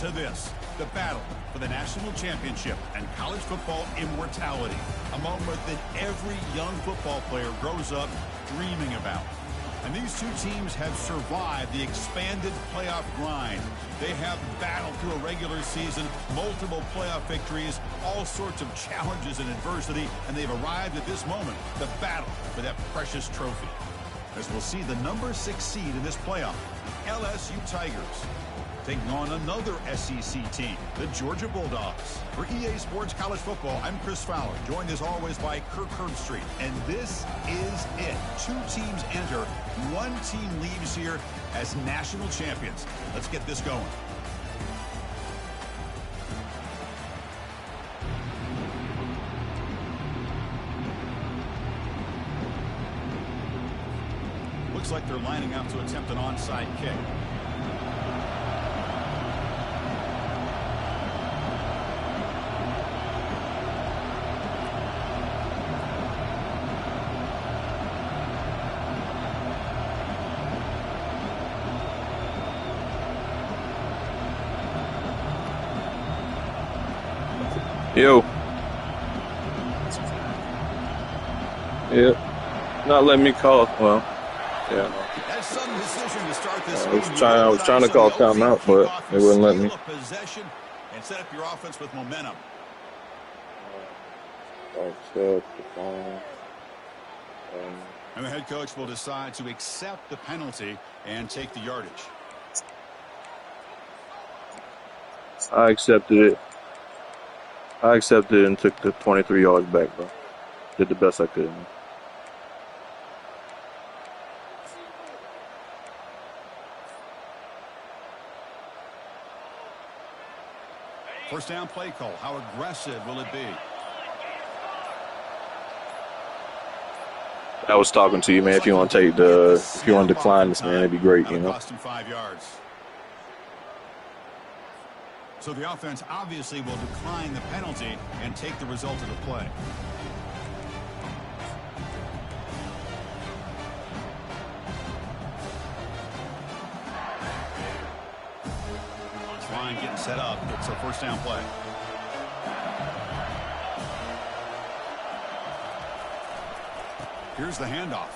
to this, the battle for the national championship and college football immortality, a moment that every young football player grows up dreaming about. And these two teams have survived the expanded playoff grind. They have battled through a regular season, multiple playoff victories, all sorts of challenges and adversity, and they've arrived at this moment, the battle for that precious trophy. As we'll see the number 6 seed in this playoff, LSU Tigers, taking on another SEC team, the Georgia Bulldogs. For EA Sports College Football, I'm Chris Fowler, joined as always by Kirk Herbstreit. And this is it. 2 teams enter, 1 team leaves here as national champions. Let's get this going. Looks like they're lining up to attempt an onside kick. Yo. Yeah. Not letting me call. Well, yeah. I was trying to call timeout, but they wouldn't let me. And set up your offense with momentum. And the head coach will decide to accept the penalty and take the yardage. I accepted it. And took the 23 yards back, bro. Did the best I could. Man. First down play call. How aggressive will it be? I was talking to you, man. If you want to decline this, man, it'd be great, you know. Cost him 5 yards. So the offense obviously will decline the penalty and take the result of the play. Line getting set up. It's a first down play. Here's the handoff.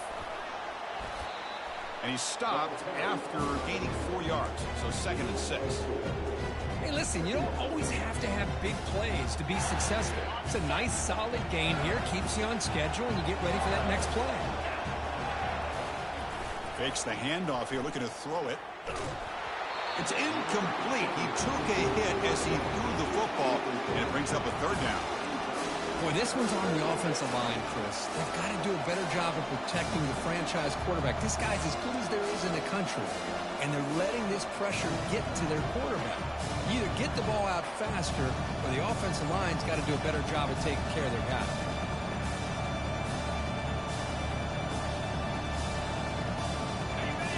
And he stopped after gaining 4 yards. So 2nd and 6. Hey, listen, you don't always have to have big plays to be successful. It's a nice, solid gain here. Keeps you on schedule, and you get ready for that next play. Fakes the handoff here, looking to throw it. It's incomplete. He took a hit as he threw the football, and it brings up a 3rd down. Boy, this one's on the offensive line, Chris. They've got to do a better job of protecting the franchise quarterback. This guy's as good as there is in the country, and they're letting this pressure get to their quarterback. You either get the ball out faster, or the offensive line's got to do a better job of taking care of their guy.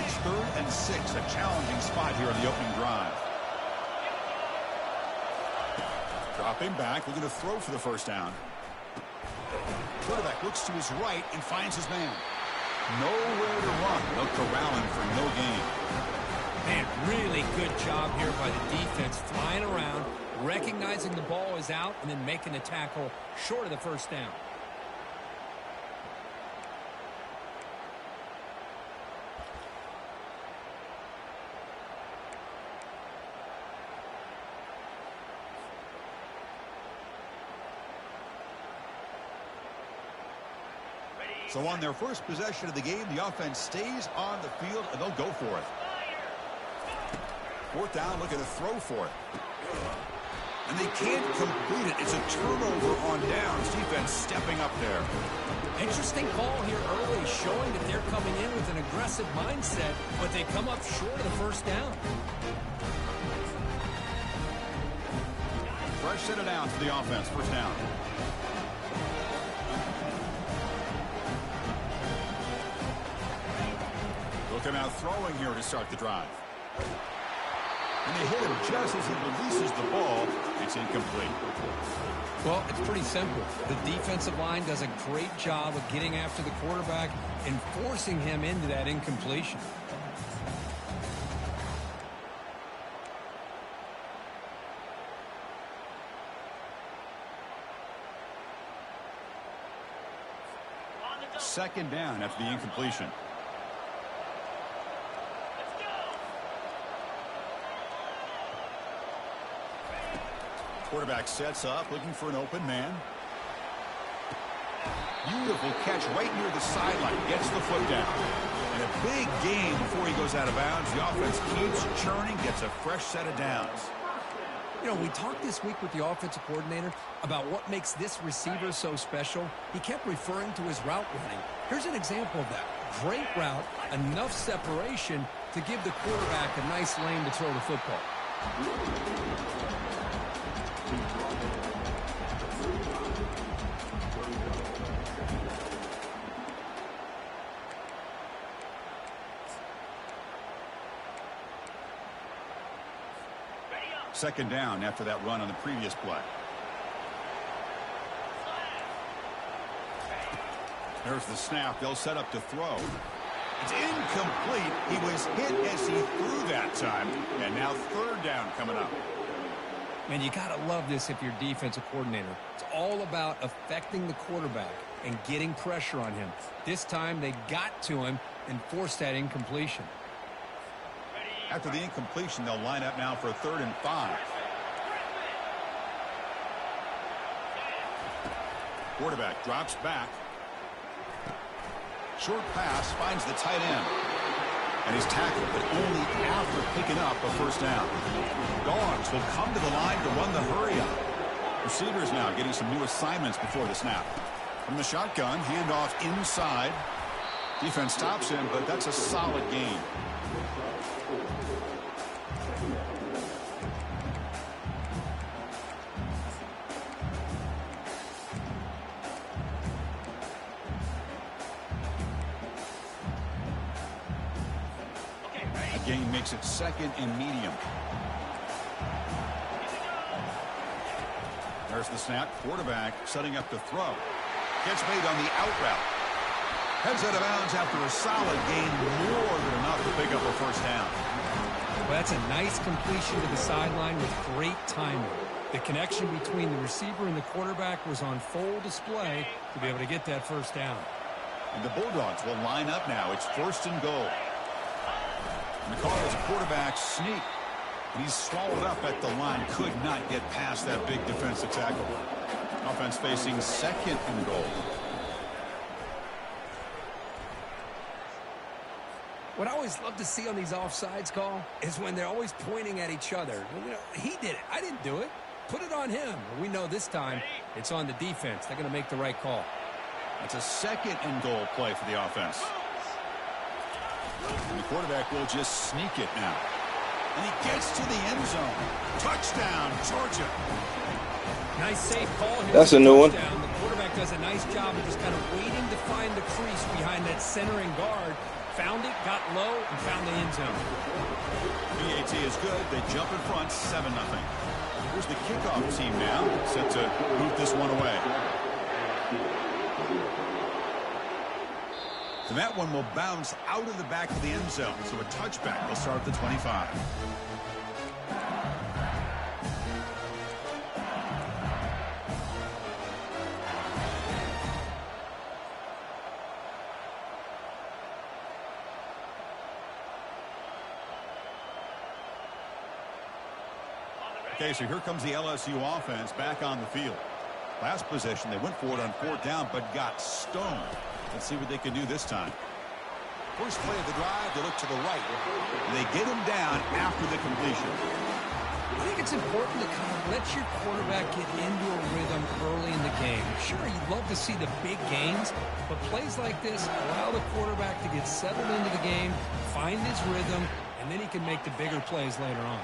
It's 3rd and 6, a challenging spot here on the opening drive. Dropping back, looking to throw for the first down. Quarterback looks to his right and finds his man. Nowhere to run. They'll corral him for no gain. Man, really good job here by the defense, flying around, recognizing the ball is out, and then making the tackle short of the first down. So on their first possession of the game, the offense stays on the field, and they'll go for it. 4th down, looking to throw for it. And they can't complete it. It's a turnover on downs. Defense stepping up there. Interesting call here early, showing that they're coming in with an aggressive mindset, but they come up short of the first down. Fresh set it down for the offense. First down. Looking out throwing here to start the drive. And they hit him just as he releases the ball. It's incomplete. Well, it's pretty simple. The defensive line does a great job of getting after the quarterback and forcing him into that incompletion. Second down after the incompletion. Quarterback sets up, looking for an open man. Beautiful catch right near the sideline. Gets the foot down. And a big gain before he goes out of bounds. The offense keeps churning, gets a fresh set of downs. You know, we talked this week with the offensive coordinator about what makes this receiver so special. He kept referring to his route running. Here's an example of that. Great route, enough separation to give the quarterback a nice lane to throw the football. Second down after that run on the previous play. There's the snap. They'll set up to throw. It's incomplete. He was hit as he threw that time. And now third down coming up. Man, you got to love this if you're defensive coordinator. It's all about affecting the quarterback and getting pressure on him. This time they got to him and forced that incompletion. After the incompletion, they'll line up now for a 3rd and 5. Quarterback drops back. Short pass finds the tight end. And he's tackled, but only after picking up a first down. Dogs will come to the line to run the hurry up. Receivers now getting some new assignments before the snap. From the shotgun, handoff inside. Defense stops him, but that's a solid gain. Gain makes it 2nd and medium. There's the snap. Quarterback setting up to throw. Gets made on the out route. Heads out of bounds after a solid gain, more than enough to pick up a first down. Well, that's a nice completion to the sideline with great timing. The connection between the receiver and the quarterback was on full display to be able to get that first down. And the Bulldogs will line up now. It's 1st and goal. And the call is a quarterback sneak. And he's swallowed up at the line. Could not get past that big defensive tackle. Offense facing 2nd and goal. What I always love to see on these offsides call is when they're always pointing at each other. You know, he did it. I didn't do it. Put it on him. We know this time it's on the defense. They're going to make the right call. That's a 2nd and goal play for the offense. And the quarterback will just sneak it now. And he gets to the end zone. Touchdown, Georgia. Nice safe call here. That's a new one. The quarterback does a nice job of just kind of waiting to find the crease behind that centering guard. Found it, got low, and found the end zone. BAT is good. They jump in front, 7-0. Here's the kickoff team now, set to boot this one away. And that one will bounce out of the back of the end zone. So a touchback will start at the 25. Okay, so here comes the LSU offense back on the field. Last possession, they went for it on 4th down, but got stoned. Let's see what they can do this time. First play of the drive, they look to the right. And they get him down after the completion. I think it's important to kind of let your quarterback get into a rhythm early in the game. Sure, you'd love to see the big gains, but plays like this allow the quarterback to get settled into the game, find his rhythm, and then he can make the bigger plays later on.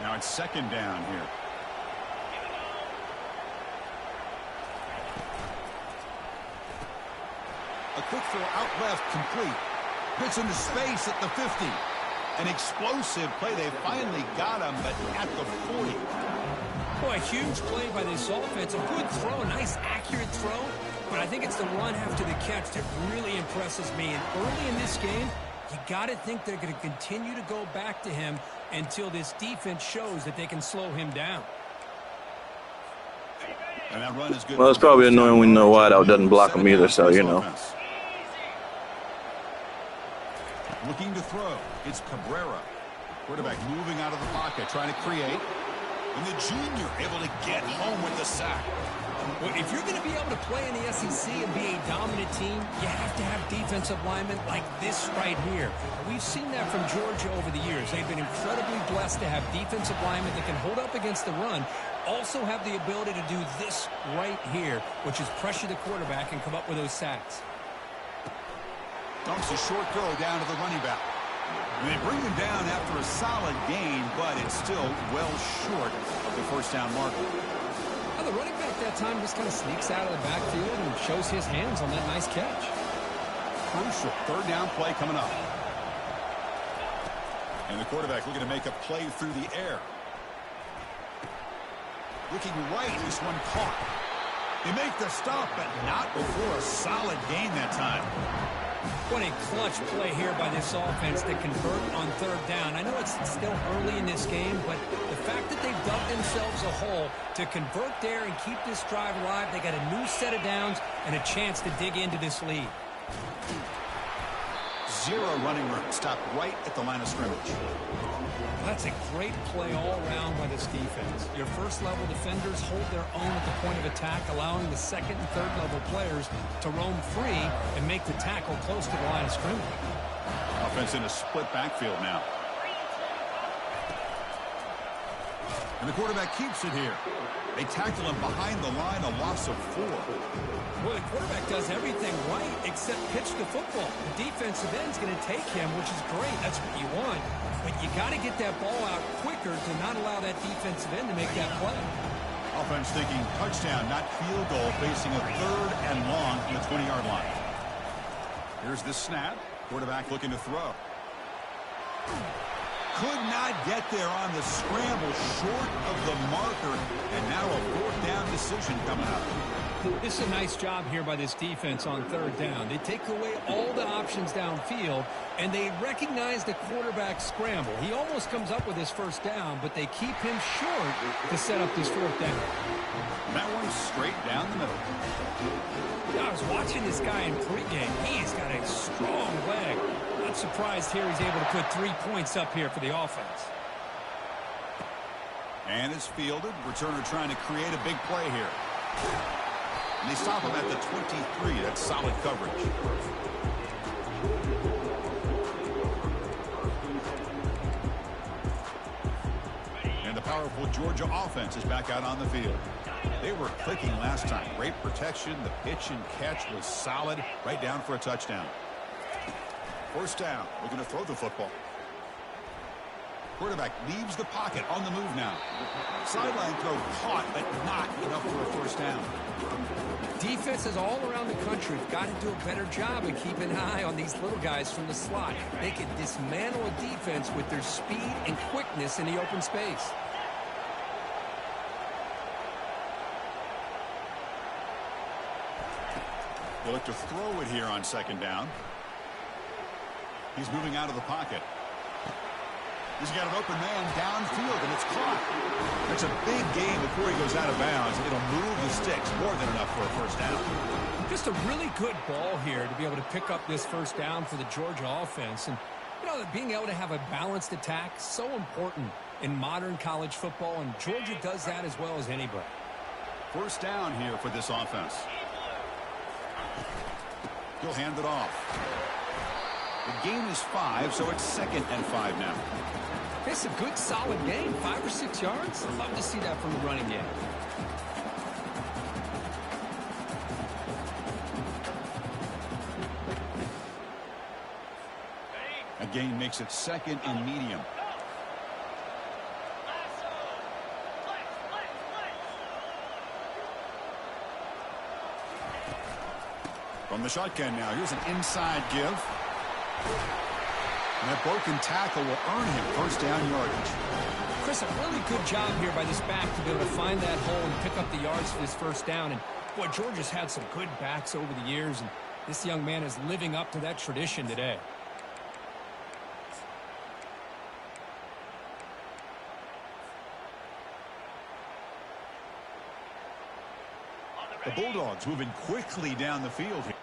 Now it's 2nd down here. A quick throw out left, complete. Gets into space at the 50. An explosive play. They finally got him, but at the 40. Boy, a huge play by this offense. A good throw, a nice accurate throw. But I think it's the run after the catch that really impresses me. And early in this game, you got to think they're going to continue to go back to him until this defense shows that they can slow him down. And that run is good. Well, it's probably annoying when no wideout doesn't block him either, so, you know. Looking to throw. It's Cabrera. Quarterback moving out of the pocket, trying to create. And the junior able to get home with the sack. Well, if you're going to be able to play in the SEC and be a dominant team, you have to have defensive linemen like this right here. We've seen that from Georgia over the years. They've been incredibly blessed to have defensive linemen that can hold up against the run, also have the ability to do this right here, which is pressure the quarterback and come up with those sacks. Dumps a short throw down to the running back. And they bring him down after a solid gain, but it's still well short of the first down marker. Well, the running back that time just kind of sneaks out of the backfield and shows his hands on that nice catch. Crucial third down play coming up. And the quarterback looking to make a play through the air. Looking right, this one caught. They make the stop, but not before a solid gain that time. What a clutch play here by this offense to convert on third down. I know it's still early in this game, but the fact that they've dug themselves a hole to convert there and keep this drive alive, they got a new set of downs and a chance to dig into this lead. Zero running room. Stopped right at the line of scrimmage. That's a great play all around by this defense. Your first-level defenders hold their own at the point of attack, allowing the second and third-level players to roam free and make the tackle close to the line of scrimmage. Offense in a split backfield now. And the quarterback keeps it here. They tackle him behind the line, a loss of 4. Well, the quarterback does everything right except pitch the football. The defensive end's going to take him, which is great. That's what you want. But you got to get that ball out quicker to not allow that defensive end to make that play. Offense thinking touchdown, not field goal, facing a third and long from the 20-yard line. Here's the snap. Quarterback looking to throw. Could not get there on the scramble, short of the marker, and now a fourth down decision coming up. This is a nice job here by this defense on third down. They take away all the options downfield, and they recognize the quarterback scramble. He almost comes up with his first down, but they keep him short to set up this fourth down. That one's straight down the middle. I was watching this guy in pregame. He's got a strong leg. Not surprised here he's able to put 3 points up here for the offense. And it's fielded. Returner trying to create a big play here. And they stop him at the 23. That's solid coverage. And the powerful Georgia offense is back out on the field. They were clicking last time. Great protection. The pitch and catch was solid. Right down for a touchdown. First down. Looking to throw the football. Quarterback leaves the pocket on the move now. Sideline throw caught, but not enough for a first down. Defenses all around the country have got to do a better job of keeping an eye on these little guys from the slot. They can dismantle a defense with their speed and quickness in the open space. They look to throw it here on second down. He's moving out of the pocket. He's got an open man downfield, and it's caught. That's a big gain before he goes out of bounds. It'll move the sticks more than enough for a first down. Just a really good ball here to be able to pick up this first down for the Georgia offense. And, you know, being able to have a balanced attack, so important in modern college football, and Georgia does that as well as anybody. First down here for this offense. He'll hand it off. The gain is 5, so it's 2nd and 5 now. It's a good, solid game, 5 or 6 yards. I'd love to see that from the running game. A gain makes it 2nd and medium. From the shotgun now, here's an inside give. And that broken tackle will earn him first down yardage. Chris, a really good job here by this back to be able to find that hole and pick up the yards for this first down. And, boy, Georgia's had some good backs over the years, and this young man is living up to that tradition today. The Bulldogs moving quickly down the field here.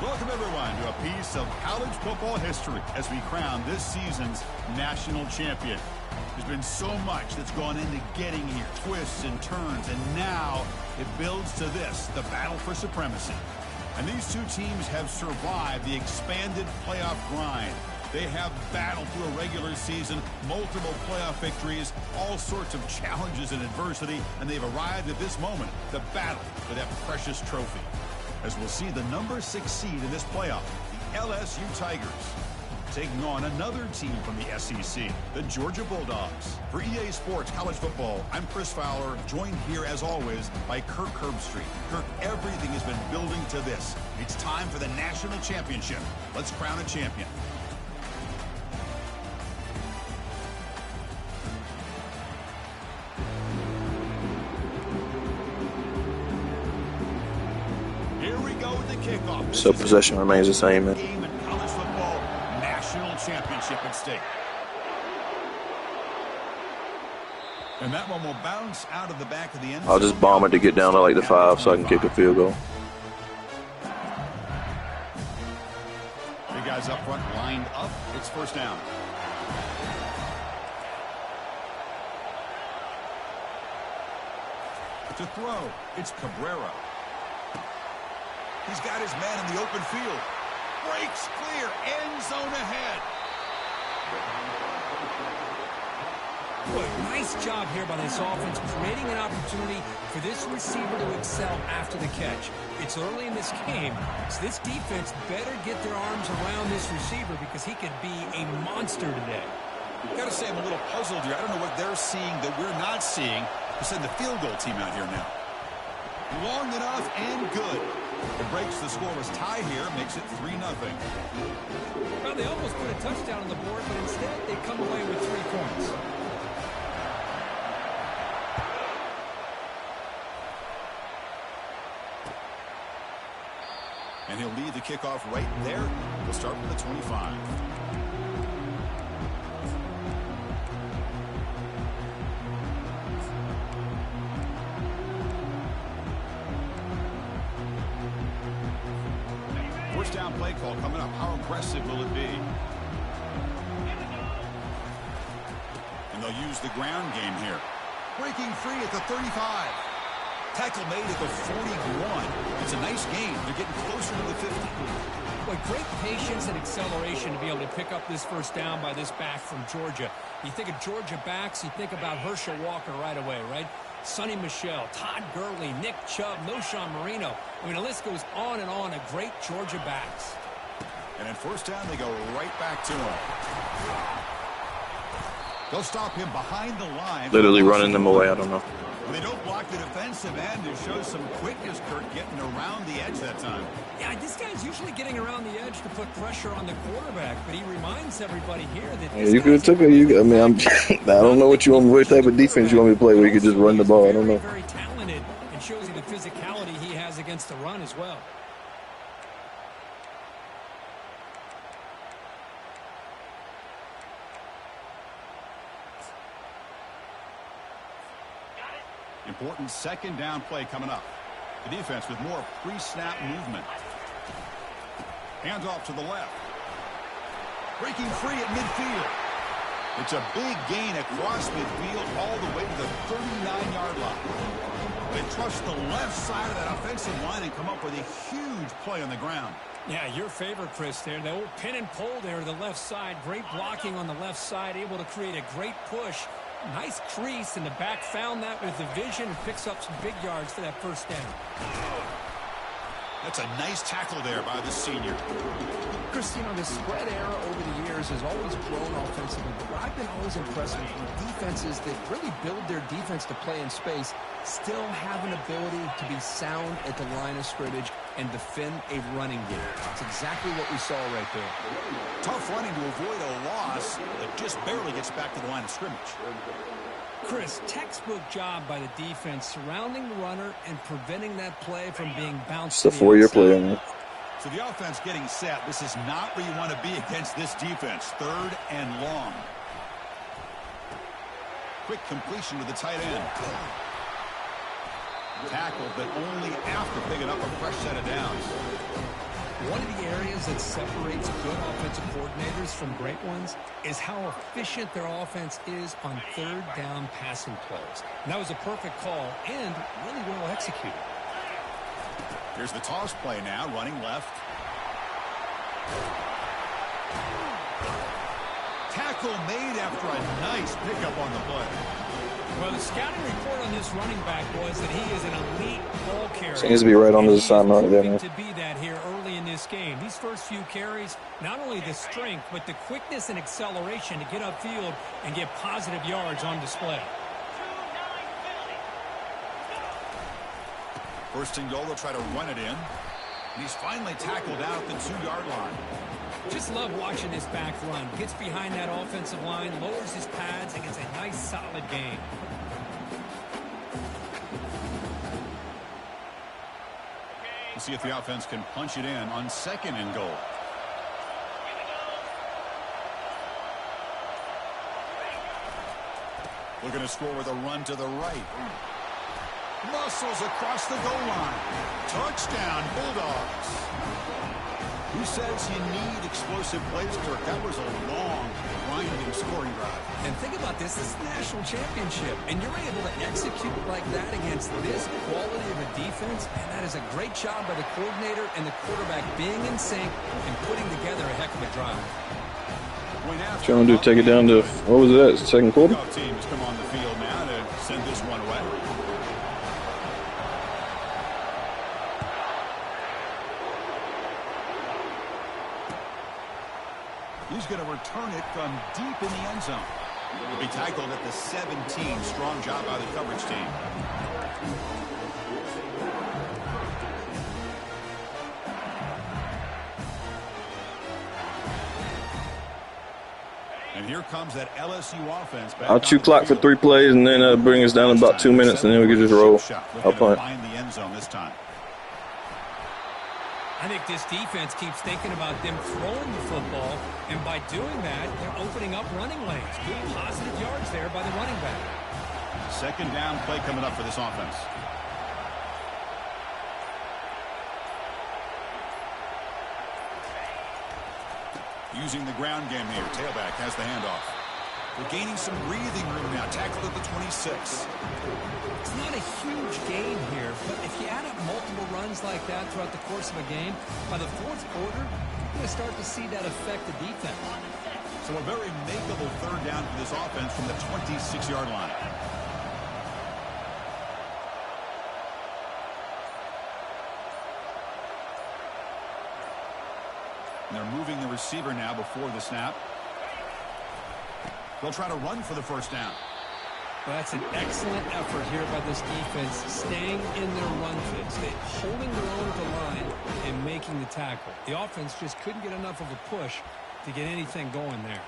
Welcome, everyone, to a piece of college football history as we crown this season's national champion. There's been so much that's gone into getting here, twists and turns, and now it builds to this, the battle for supremacy. And these two teams have survived the expanded playoff grind. They have battled through a regular season, multiple playoff victories, all sorts of challenges and adversity, and they've arrived at this moment, the battle for that precious trophy. As we'll see the number 6 seed in this playoff, the LSU Tigers, taking on another team from the SEC, the Georgia Bulldogs. For EA Sports College Football, I'm Chris Fowler, joined here as always by Kirk Herbstreit. Kirk, everything has been building to this. It's time for the national championship. Let's crown a champion. Here we go with the kickoff. So possession remains the same, man. Game in college football, national championship at stake. And that one will bounce out of the back of the end. I'll just bomb it to get down to like the 5 so I can kick a field goal. Big guys up front lined up. It's first down. To throw, it's Cabrera. He's got his man in the open field. Breaks clear, end zone ahead. Boy, nice job here by this offense, creating an opportunity for this receiver to excel after the catch. It's early in this game, so this defense better get their arms around this receiver because he could be a monster today. Got to say, I'm a little puzzled here. I don't know what they're seeing that we're not seeing to send the field goal team out here now. Long enough and good. It breaks the scoreless tie here, makes it 3-0. Well, they almost put a touchdown on the board, but instead they come away with 3 points. And he'll lead the kickoff right there. We'll start from the 25. First down play call coming up. How aggressive will it be? And they'll use the ground game here. Breaking free at the 35. Tackle made at the 41. It's a nice game. They're getting closer to the 50. Boy, great patience and acceleration to be able to pick up this first down by this back from Georgia. You think of Georgia backs, you think about Herschel Walker right away, right? Sonny Michel, Todd Gurley, Nick Chubb, Knowshon Moreno. I mean, the list goes on and on of great Georgia backs. And at first down, they go right back to him. They'll stop him behind the line. Literally running them away, I don't know. When they don't block the defensive end, it shows some quickness, Kirk, getting around the edge that time. Yeah, this guy's usually getting around the edge to put pressure on the quarterback, but he reminds everybody here that Yeah, you could have took it. I mean, I don't know what type of defense you want me to play where you could just run the ball. I don't know. Very talented and shows you the physicality he has against the run as well. Important second down play coming up. The defense with more pre-snap movement. Hands off to the left. Breaking free at midfield. It's a big gain across midfield all the way to the 39-yard line. They trust the left side of that offensive line and come up with a huge play on the ground. Yeah, your favorite, Chris, there. The old pin and pull there to the left side. Great blocking on the left side, able to create a great push. Nice crease, and the back found that with the vision and picks up some big yards for that first down. That's a nice tackle there by the senior. Chris, you know, the spread era over the years has always grown offensively, but what I've been always impressed with defenses that really build their defense to play in space still have an ability to be sound at the line of scrimmage and defend a running game. That's exactly what we saw right there. Tough running to avoid a loss that just barely gets back to the line of scrimmage. Chris, textbook job by the defense surrounding the runner and preventing that play from being bounced. It's a 4-year play, man. So the offense getting set. This is not where you want to be against this defense. 3rd and long. Quick completion to the tight end. Tackled, but only after picking up a fresh set of downs. One of the areas that separates good offensive coordinators from great ones is how efficient their offense is on third down passing plays. And that was a perfect call and really well executed. Here's the toss play now, running left. Tackle made after a nice pickup on the play. Well, the scouting report on this running back was that he is an elite ball carrier. Seems to be right on the assignment right there, man. To be that here early in this game. These first few carries, not only the strength, but the quickness and acceleration to get upfield and get positive yards on display. First and goal, they'll try to run it in. And he's finally tackled out at the 2-yard line. Just love watching this back run. Gets behind that offensive line, lowers his pads, and gets a nice, solid gain. We'll see if the offense can punch it in on second and goal. Looking to score with a run to the right. Muscles across the goal line. Touchdown, Bulldogs. Who says you need explosive plays, Kirk? That was a long, grinding scoring drive. And think about this. This is the national championship. And you're able to execute like that against this quality of a defense. And that is a great job by the coordinator and the quarterback being in sync and putting together a heck of a drive. Trying to take it down to, what was that, second quarter? Team has come on the field now to send this one away. He's going to return it from deep in the end zone. Will be tackled at the 17. Strong job by the coverage team. And here comes that LSU offense. I'll chew clock for 3 plays and then bring us down about 2 minutes, and then we can just roll. I'll punt. Find the end zone this time. I think this defense keeps thinking about them throwing the football, and by doing that, they're opening up running lanes. Good positive yards there by the running back. Second down play coming up for this offense. Using the ground game here. Tailback has the handoff. They're gaining some breathing room now. Tackled at the 26. It's not a huge gain here, but if you add up multiple runs like that throughout the course of a game, by the fourth quarter, you're going to start to see that affect the defense. So a very makeable third down for this offense from the 26-yard line. And they're moving the receiver now before the snap. They'll try to run for the first down. Well, that's an excellent effort here by this defense, staying in their run fits, holding their own at the line and making the tackle. The offense just couldn't get enough of a push to get anything going there.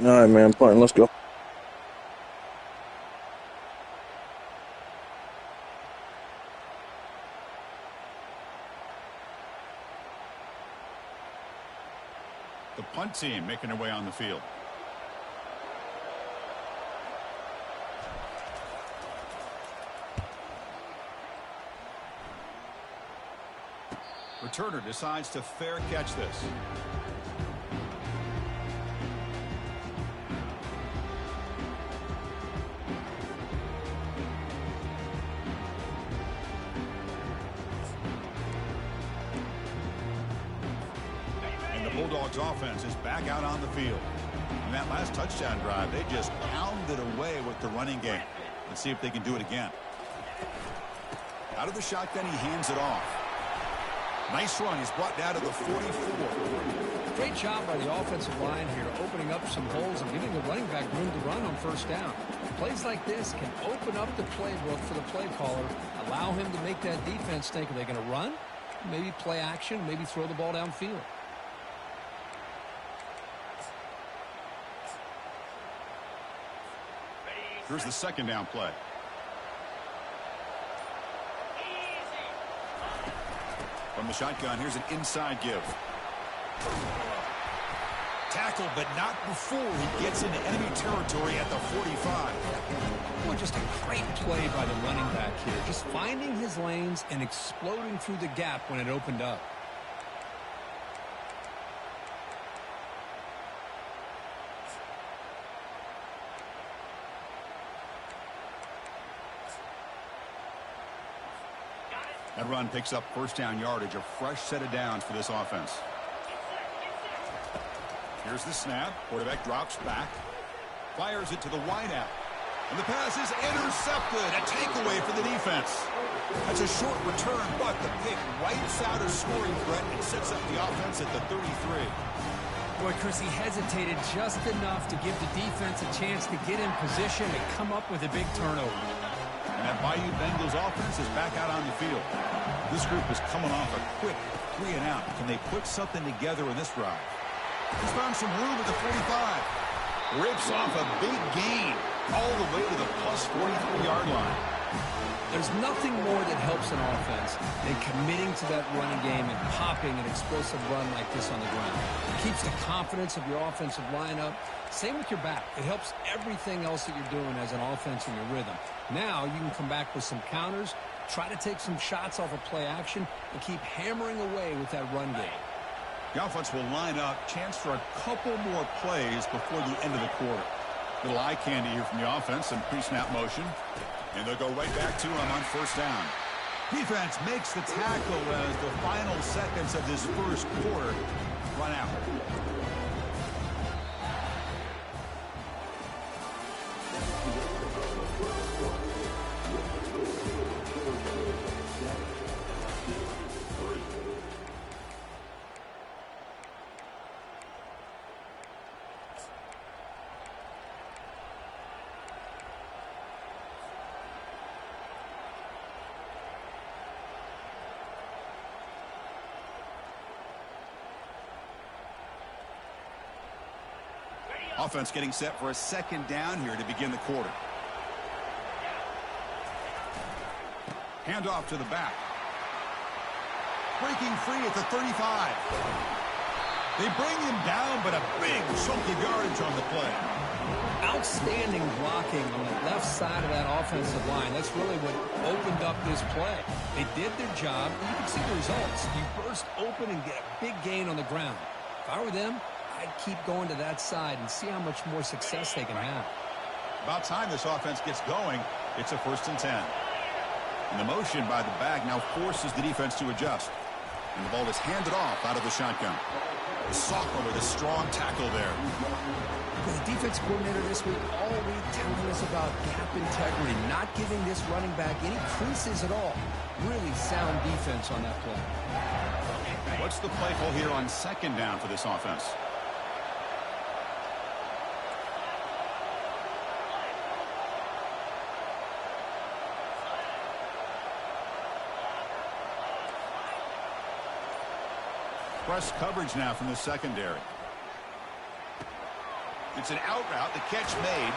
All right, man, punting. Let's go. The punt team making their way on the field. Returner decides to fair catch this. Bulldogs offense is back out on the field. In that last touchdown drive, they just pounded away with the running game. Let's see if they can do it again. Out of the shotgun, he hands it off. Nice run. He's brought down to the 44. Great job by the offensive line here, opening up some holes and giving the running back room to run on first down. Plays like this can open up the playbook for the play caller, allow him to make that defense think, are they going to run? Maybe play action, maybe throw the ball downfield. Here's the second down play. From the shotgun, here's an inside give. Tackled, but not before he gets into enemy territory at the 45. Well, just a great play by the running back here. Just finding his lanes and exploding through the gap when it opened up. That run picks up first down yardage, a fresh set of downs for this offense. Here's the snap. Quarterback drops back. Fires it to the wideout. And the pass is intercepted. A takeaway for the defense. That's a short return, but the pick wipes out a scoring threat and sets up the offense at the 33. Boy, Chris, he hesitated just enough to give the defense a chance to get in position and come up with a big turnover. And that Bayou Bengals offense is back out on the field. This group is coming off a quick 3 and out. Can they put something together in this drive? He's found some room at the 45. Rips off a big gain all the way to the plus 43-yard line. There's nothing more that helps an offense than committing to that running game and popping an explosive run like this on the ground. It keeps the confidence of your offensive lineup. Same with your back. It helps everything else that you're doing as an offense in your rhythm. Now you can come back with some counters, try to take some shots off of play action, and keep hammering away with that run game. The offense will line up, chance for a couple more plays before the end of the quarter. Little eye candy here from the offense and pre-snap motion. And they'll go right back to him on first down. Defense makes the tackle as the final seconds of this first quarter run out. Offense getting set for a second down here to begin the quarter. Handoff to the back. Breaking free at the 35. They bring him down, but a big chunk of yardage on the play. Outstanding blocking on the left side of that offensive line. That's really what opened up this play. They did their job, and you can see the results. You burst open and get a big gain on the ground. If I were them, I'd keep going to that side and see how much more success they can have. About time this offense gets going. It's a 1st and 10. And the motion by the back now forces the defense to adjust. And the ball is handed off out of the shotgun. The sophomore with a strong tackle there. The defense coordinator this week all week telling us about gap integrity, not giving this running back any creases at all. Really sound defense on that play. What's the play call here on second down for this offense? Press coverage now from the secondary. It's an out route. The catch made.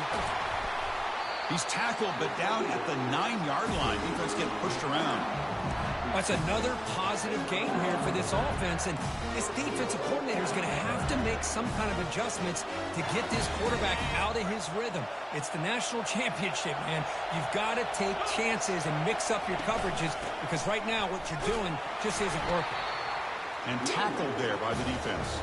He's tackled, but down at the 9-yard line. Defense getting pushed around. That's another positive gain here for this offense, and this defensive coordinator is going to have to make some kind of adjustments to get this quarterback out of his rhythm. It's the national championship, man. You've got to take chances and mix up your coverages because right now what you're doing just isn't working. And tackled there by the defense.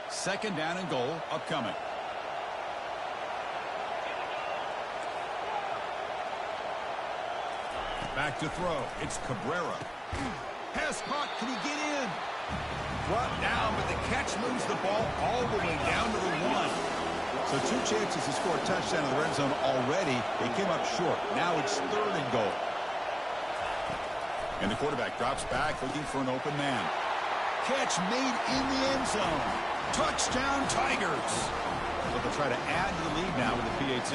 Second down and goal upcoming. Back to throw. It's Cabrera. Pass caught. Can he get in? Brought down, but the catch moves the ball all the way down to the 1. So 2 chances to score a touchdown in the red zone already. They came up short. Now it's 3rd and goal. And the quarterback drops back looking for an open man. Catch made in the end zone. Touchdown Tigers. But they'll try to add to the lead now with the PAT.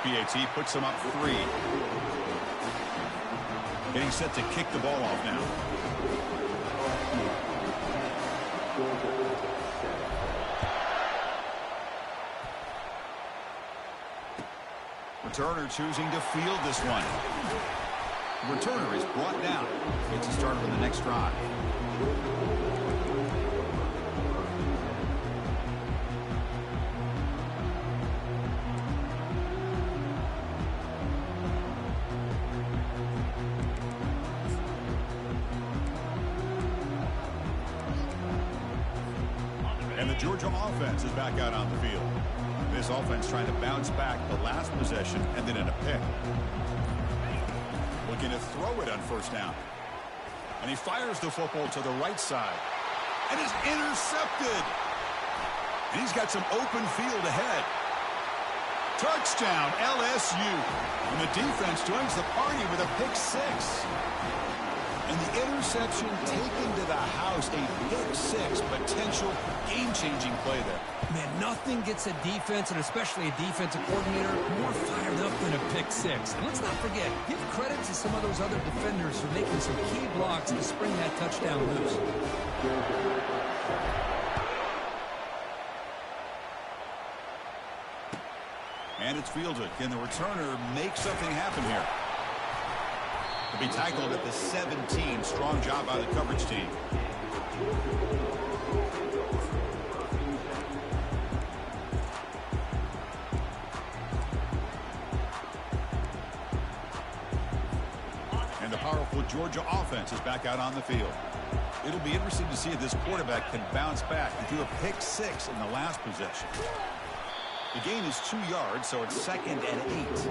PAT puts them up 3. Getting set to kick the ball off now. Returner choosing to field this one. The returner is brought down. Gets a start on the next drive. And the Georgia offense is back out on the field. This offense trying to bounce back the last possession and then in a pick. Looking to throw it on first down. And he fires the football to the right side. And is intercepted. And he's got some open field ahead. Touchdown, LSU. And the defense joins the party with a pick 6. And the interception taken to the house, a pick 6, potential game-changing play there. Man, nothing gets a defense, and especially a defensive coordinator, more fired up than a pick 6. And let's not forget, give credit to some of those other defenders for making some key blocks to spring that touchdown loose. And it's fielded. Can the returner make something happen here? To be tackled at the 17. Strong job by the coverage team. And the powerful Georgia offense is back out on the field. It'll be interesting to see if this quarterback can bounce back and do a pick 6 in the last possession. The gain is 2 yards, so it's 2nd and 8.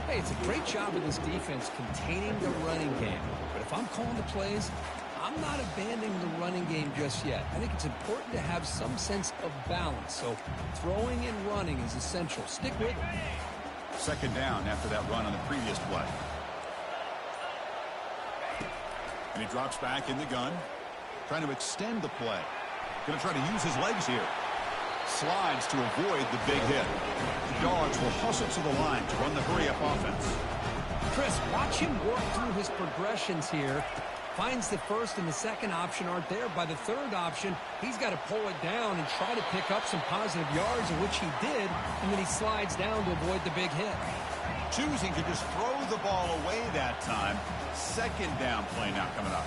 Hey, it's a great job of this defense containing the running game. But if I'm calling the plays, I'm not abandoning the running game just yet. I think it's important to have some sense of balance. So throwing and running is essential. Stick with it. 2nd down after that run on the previous play. And he drops back in the gun. Trying to extend the play. Going to try to use his legs here. Slides to avoid the big hit. The Dogs will hustle to the line to run the hurry-up offense. Chris, watch him work through his progressions here. Finds the first and the second option aren't there. By the third option, he's got to pull it down and try to pick up some positive yards, of which he did, and then he slides down to avoid the big hit. Choosing to just throw the ball away that time. 2nd down play now coming up.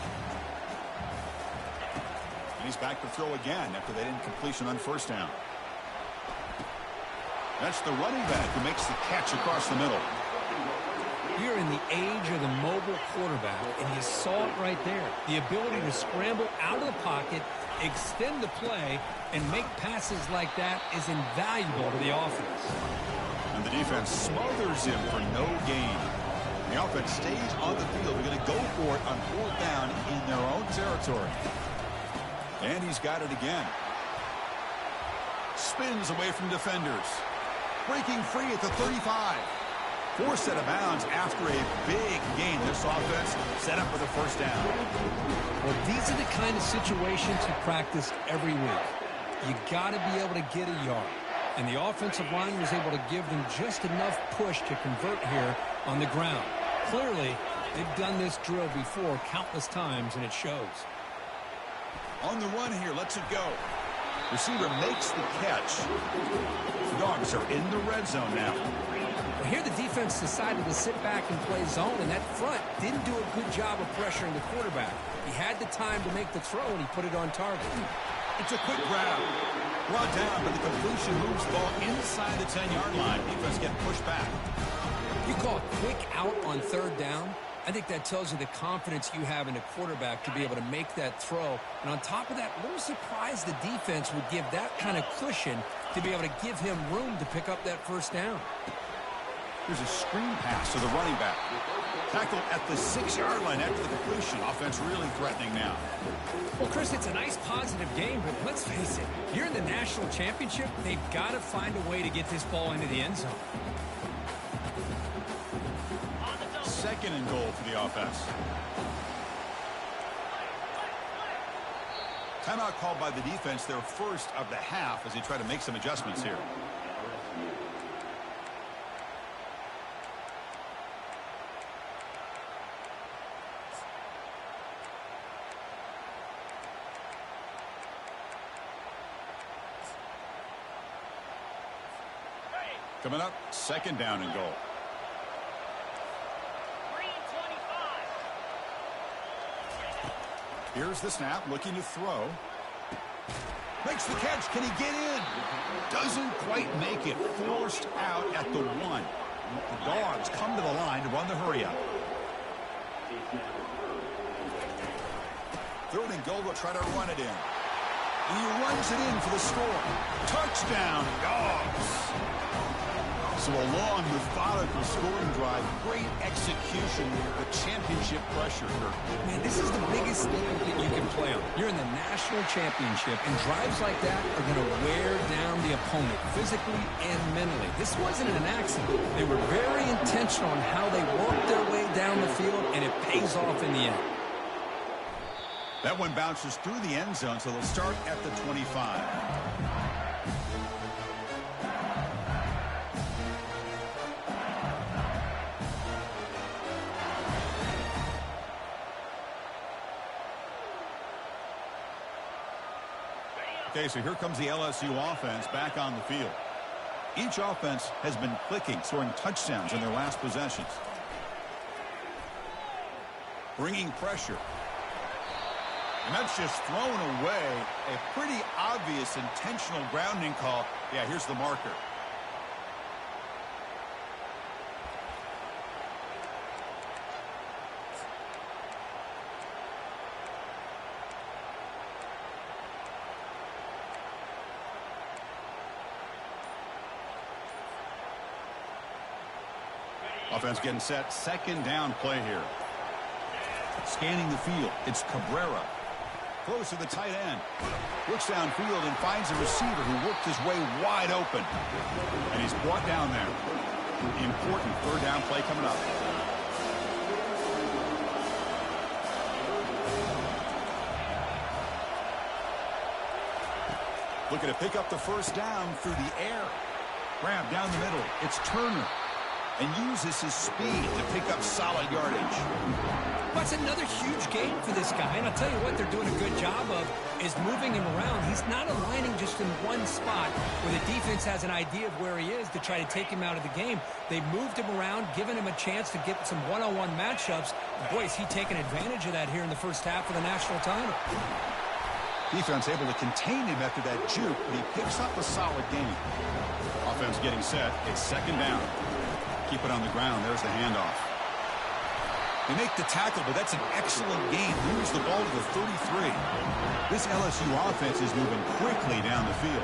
And he's back to throw again after that incompletion on first down. That's the running back who makes the catch across the middle. You're in the age of the mobile quarterback, and you saw it right there. The ability to scramble out of the pocket, extend the play, and make passes like that is invaluable to the offense. And the defense smothers him for no gain. The offense stays on the field. They're going to go for it on 4th down in their own territory. And he's got it again. Spins away from defenders. Breaking free at the 35. Forced out of bounds after a big gain. This offense set up with a first down. Well, these are the kind of situations you practice every week. You got to be able to get a yard. And the offensive line was able to give them just enough push to convert here on the ground. Clearly, they've done this drill before countless times, and it shows. On the run here, lets it go. Receiver makes the catch. The Dogs are in the red zone now. Well, here the defense decided to sit back and play zone, and that front didn't do a good job of pressuring the quarterback. He had the time to make the throw, and he put it on target. It's a quick grab. Brought down, but the completion moves the ball inside the 10-yard line. Defense getting pushed back. You call it quick out on 3rd down? I think that tells you the confidence you have in a quarterback to be able to make that throw. And on top of that, a little surprised the defense would give that kind of cushion to be able to give him room to pick up that first down. Here's a screen pass to the running back. Tackled at the 6-yard line after the completion. Offense really threatening now. Well, Chris, it's a nice positive game, but let's face it. You're in the national championship. They've got to find a way to get this ball into the end zone. 2nd and goal for the offense. Timeout called by the defense, their first of the half, as they try to make some adjustments here. Coming up, second down and goal. Here's the snap, looking to throw. Makes the catch. Can he get in? Doesn't quite make it. Forced out at the 1. The Dogs come to the line to run the hurry-up. Third and goal, they'll try to run it in. And he runs it in for the score. Touchdown, Dogs. So a long, methodical scoring drive. Great execution with championship pressure. Man, this is the biggest thing that you can play on. You're in the national championship, and drives like that are going to wear down the opponent physically and mentally. This wasn't an accident. They were very intentional on how they worked their way down the field, and it pays off in the end. That one bounces through the end zone, so they'll start at the 25. Okay, so here comes the LSU offense back on the field. Each offense has been clicking, scoring touchdowns in their last possessions. Bringing pressure. And that's just thrown away. A pretty obvious intentional grounding call. Yeah, here's the marker. Offense getting set. Second down play here. Scanning the field. It's Cabrera. Throws to the tight end. Looks downfield and finds a receiver who worked his way wide open. And he's brought down there. Important third down play coming up. Looking to pick up the first down through the air. Grab down the middle. It's Turner. And uses his speed to pick up solid yardage. That's another huge game for this guy. And I'll tell you what they're doing a good job of is moving him around. He's not aligning just in one spot where the defense has an idea of where he is to try to take him out of the game. They moved him around, given him a chance to get some one-on-one matchups. Boy, is he taking advantage of that here in the first half of the national title. Defense able to contain him after that juke, but he picks up a solid gain. Offense getting set. It's second down. Keep it on the ground. There's the handoff. They make the tackle, but that's an excellent gain. Moves the ball to the 33. This LSU offense is moving quickly down the field.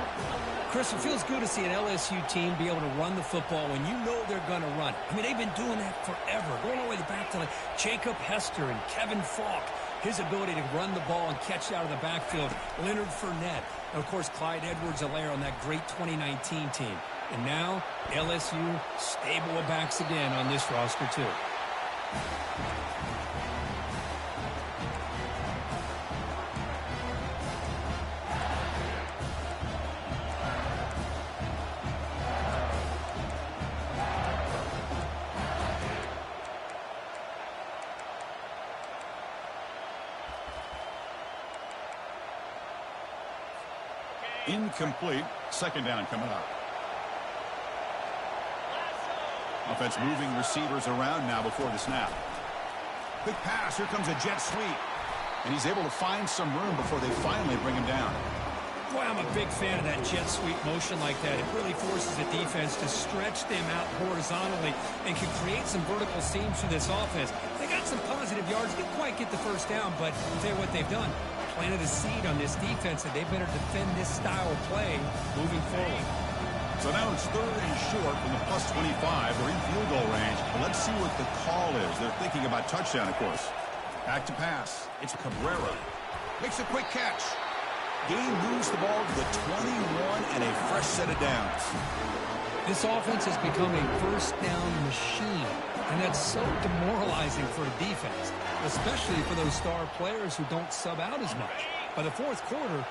Chris, it feels good to see an LSU team be able to run the football when you know they're going to run. I mean, they've been doing that forever. Going all the way back to like Jacob Hester and Kevin Falk. His ability to run the ball and catch out of the backfield. Leonard Fournette. And, of course, Clyde Edwards-Helaire on that great 2019 team. And now, LSU stable of backs again on this roster, too. Incomplete. Second down coming up. Offense moving receivers around now before the snap. Quick pass. Here comes a jet sweep. And he's able to find some room before they finally bring him down. Boy, I'm a big fan of that jet sweep motion like that. It really forces the defense to stretch them out horizontally and can create some vertical seams through this offense. They got some positive yards. Didn't quite get the first down, but I'll tell you what they've done. Planted a seed on this defense that they better defend this style of play moving forward. So now it's third and short from the plus 25. They're in field goal range. But let's see what the call is. They're thinking about touchdown, of course. Back to pass. It's Cabrera. Makes a quick catch. Gain moves the ball to the 21 and a fresh set of downs. This offense has become a first down machine. And that's so demoralizing for a defense, especially for those star players who don't sub out as much. By the fourth quarter,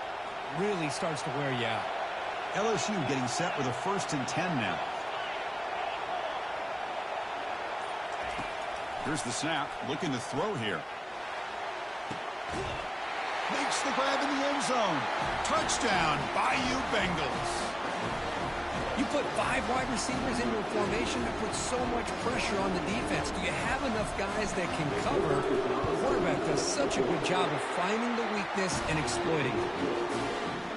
really starts to wear you out. LSU getting set with a 1st and 10 now. Here's the snap. Looking to throw here. Makes the grab in the end zone. Touchdown, Bayou Bengals. You put 5 wide receivers into a formation that puts so much pressure on the defense. Do you have enough guys that can cover? The quarterback does such a good job of finding the weakness and exploiting it.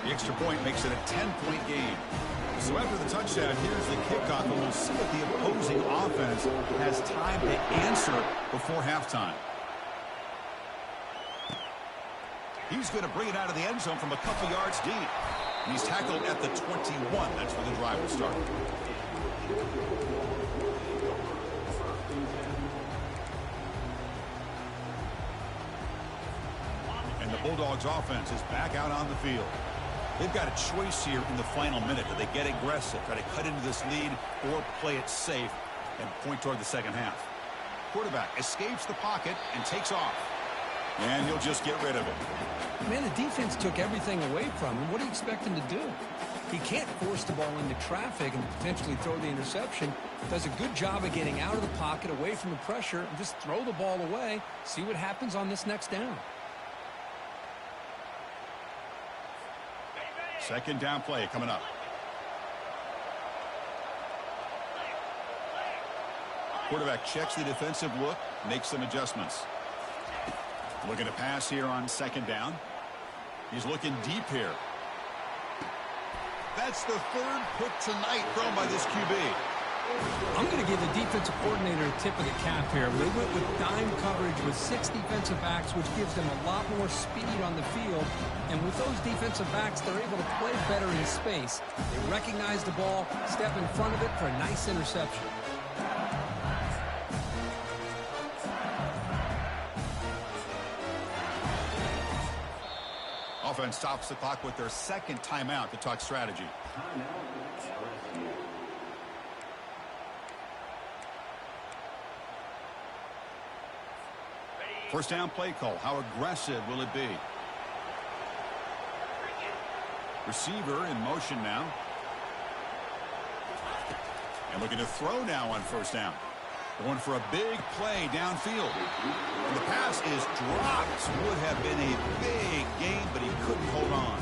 The extra point makes it a 10-point game. So after the touchdown, here's the kickoff, and we'll see if the opposing offense has time to answer before halftime. He's going to bring it out of the end zone from a couple yards deep. And he's tackled at the 21. That's where the drive will start. And the Bulldogs offense is back out on the field. They've got a choice here in the final minute. Do they get aggressive, try to cut into this lead, or play it safe and point toward the second half? Quarterback escapes the pocket and takes off. And he'll just get rid of it. Man, the defense took everything away from him. What do you expect him to do? He can't force the ball into traffic and potentially throw the interception. Does a good job of getting out of the pocket, away from the pressure, and just throw the ball away. See what happens on this next down. Second down play coming up. Quarterback checks the defensive look, makes some adjustments. Looking to pass here on second down. He's looking deep here. That's the third pick tonight thrown by this QB. I'm going to give the defensive coordinator a tip of the cap here. They went with dime coverage with 6 defensive backs, which gives them a lot more speed on the field. And with those defensive backs, they're able to play better in space. They recognize the ball, step in front of it for a nice interception. Offense stops the clock with their second timeout to talk strategy. First down play call. How aggressive will it be? Receiver in motion now. And looking to throw now on first down. Going for a big play downfield. And the pass is dropped. Would have been a big gain, but he couldn't hold on.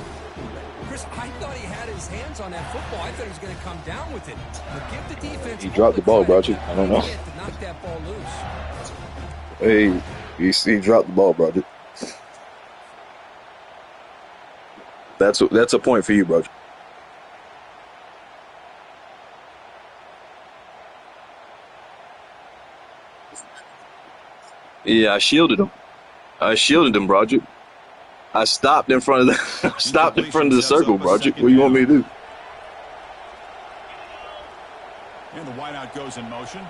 Chris, I thought he had his hands on that football. I thought he was going to come down with it. But give the defense. He dropped the ball, Roger. I don't know. To knock that ball loose. Hey, he dropped the ball, Roger. That's a point for you, Roger. Yeah, I shielded him, Roger. I stopped in front of the circle, Roger. What do you want me to do? And the wideout goes in motion.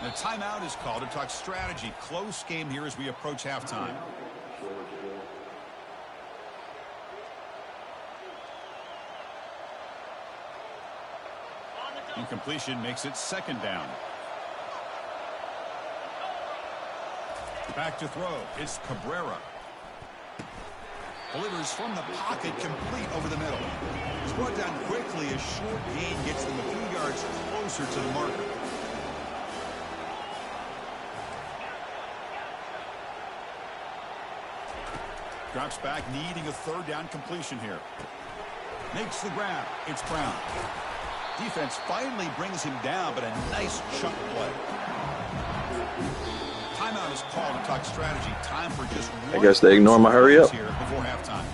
And a timeout is called to talk strategy. Close game here as we approach halftime. Incompletion makes it second down. Back to throw. It's Cabrera. Delivers from the pocket, complete over the middle. It's brought down quickly. A short gain gets them a few yards closer to the marker. Drops back, needing a third down completion here. Makes the grab. It's Brown. Defense finally brings him down, but a nice chunk play. Timeout is called to talk strategy. Time for just one. I guess they ignore my hurry up here before halftime.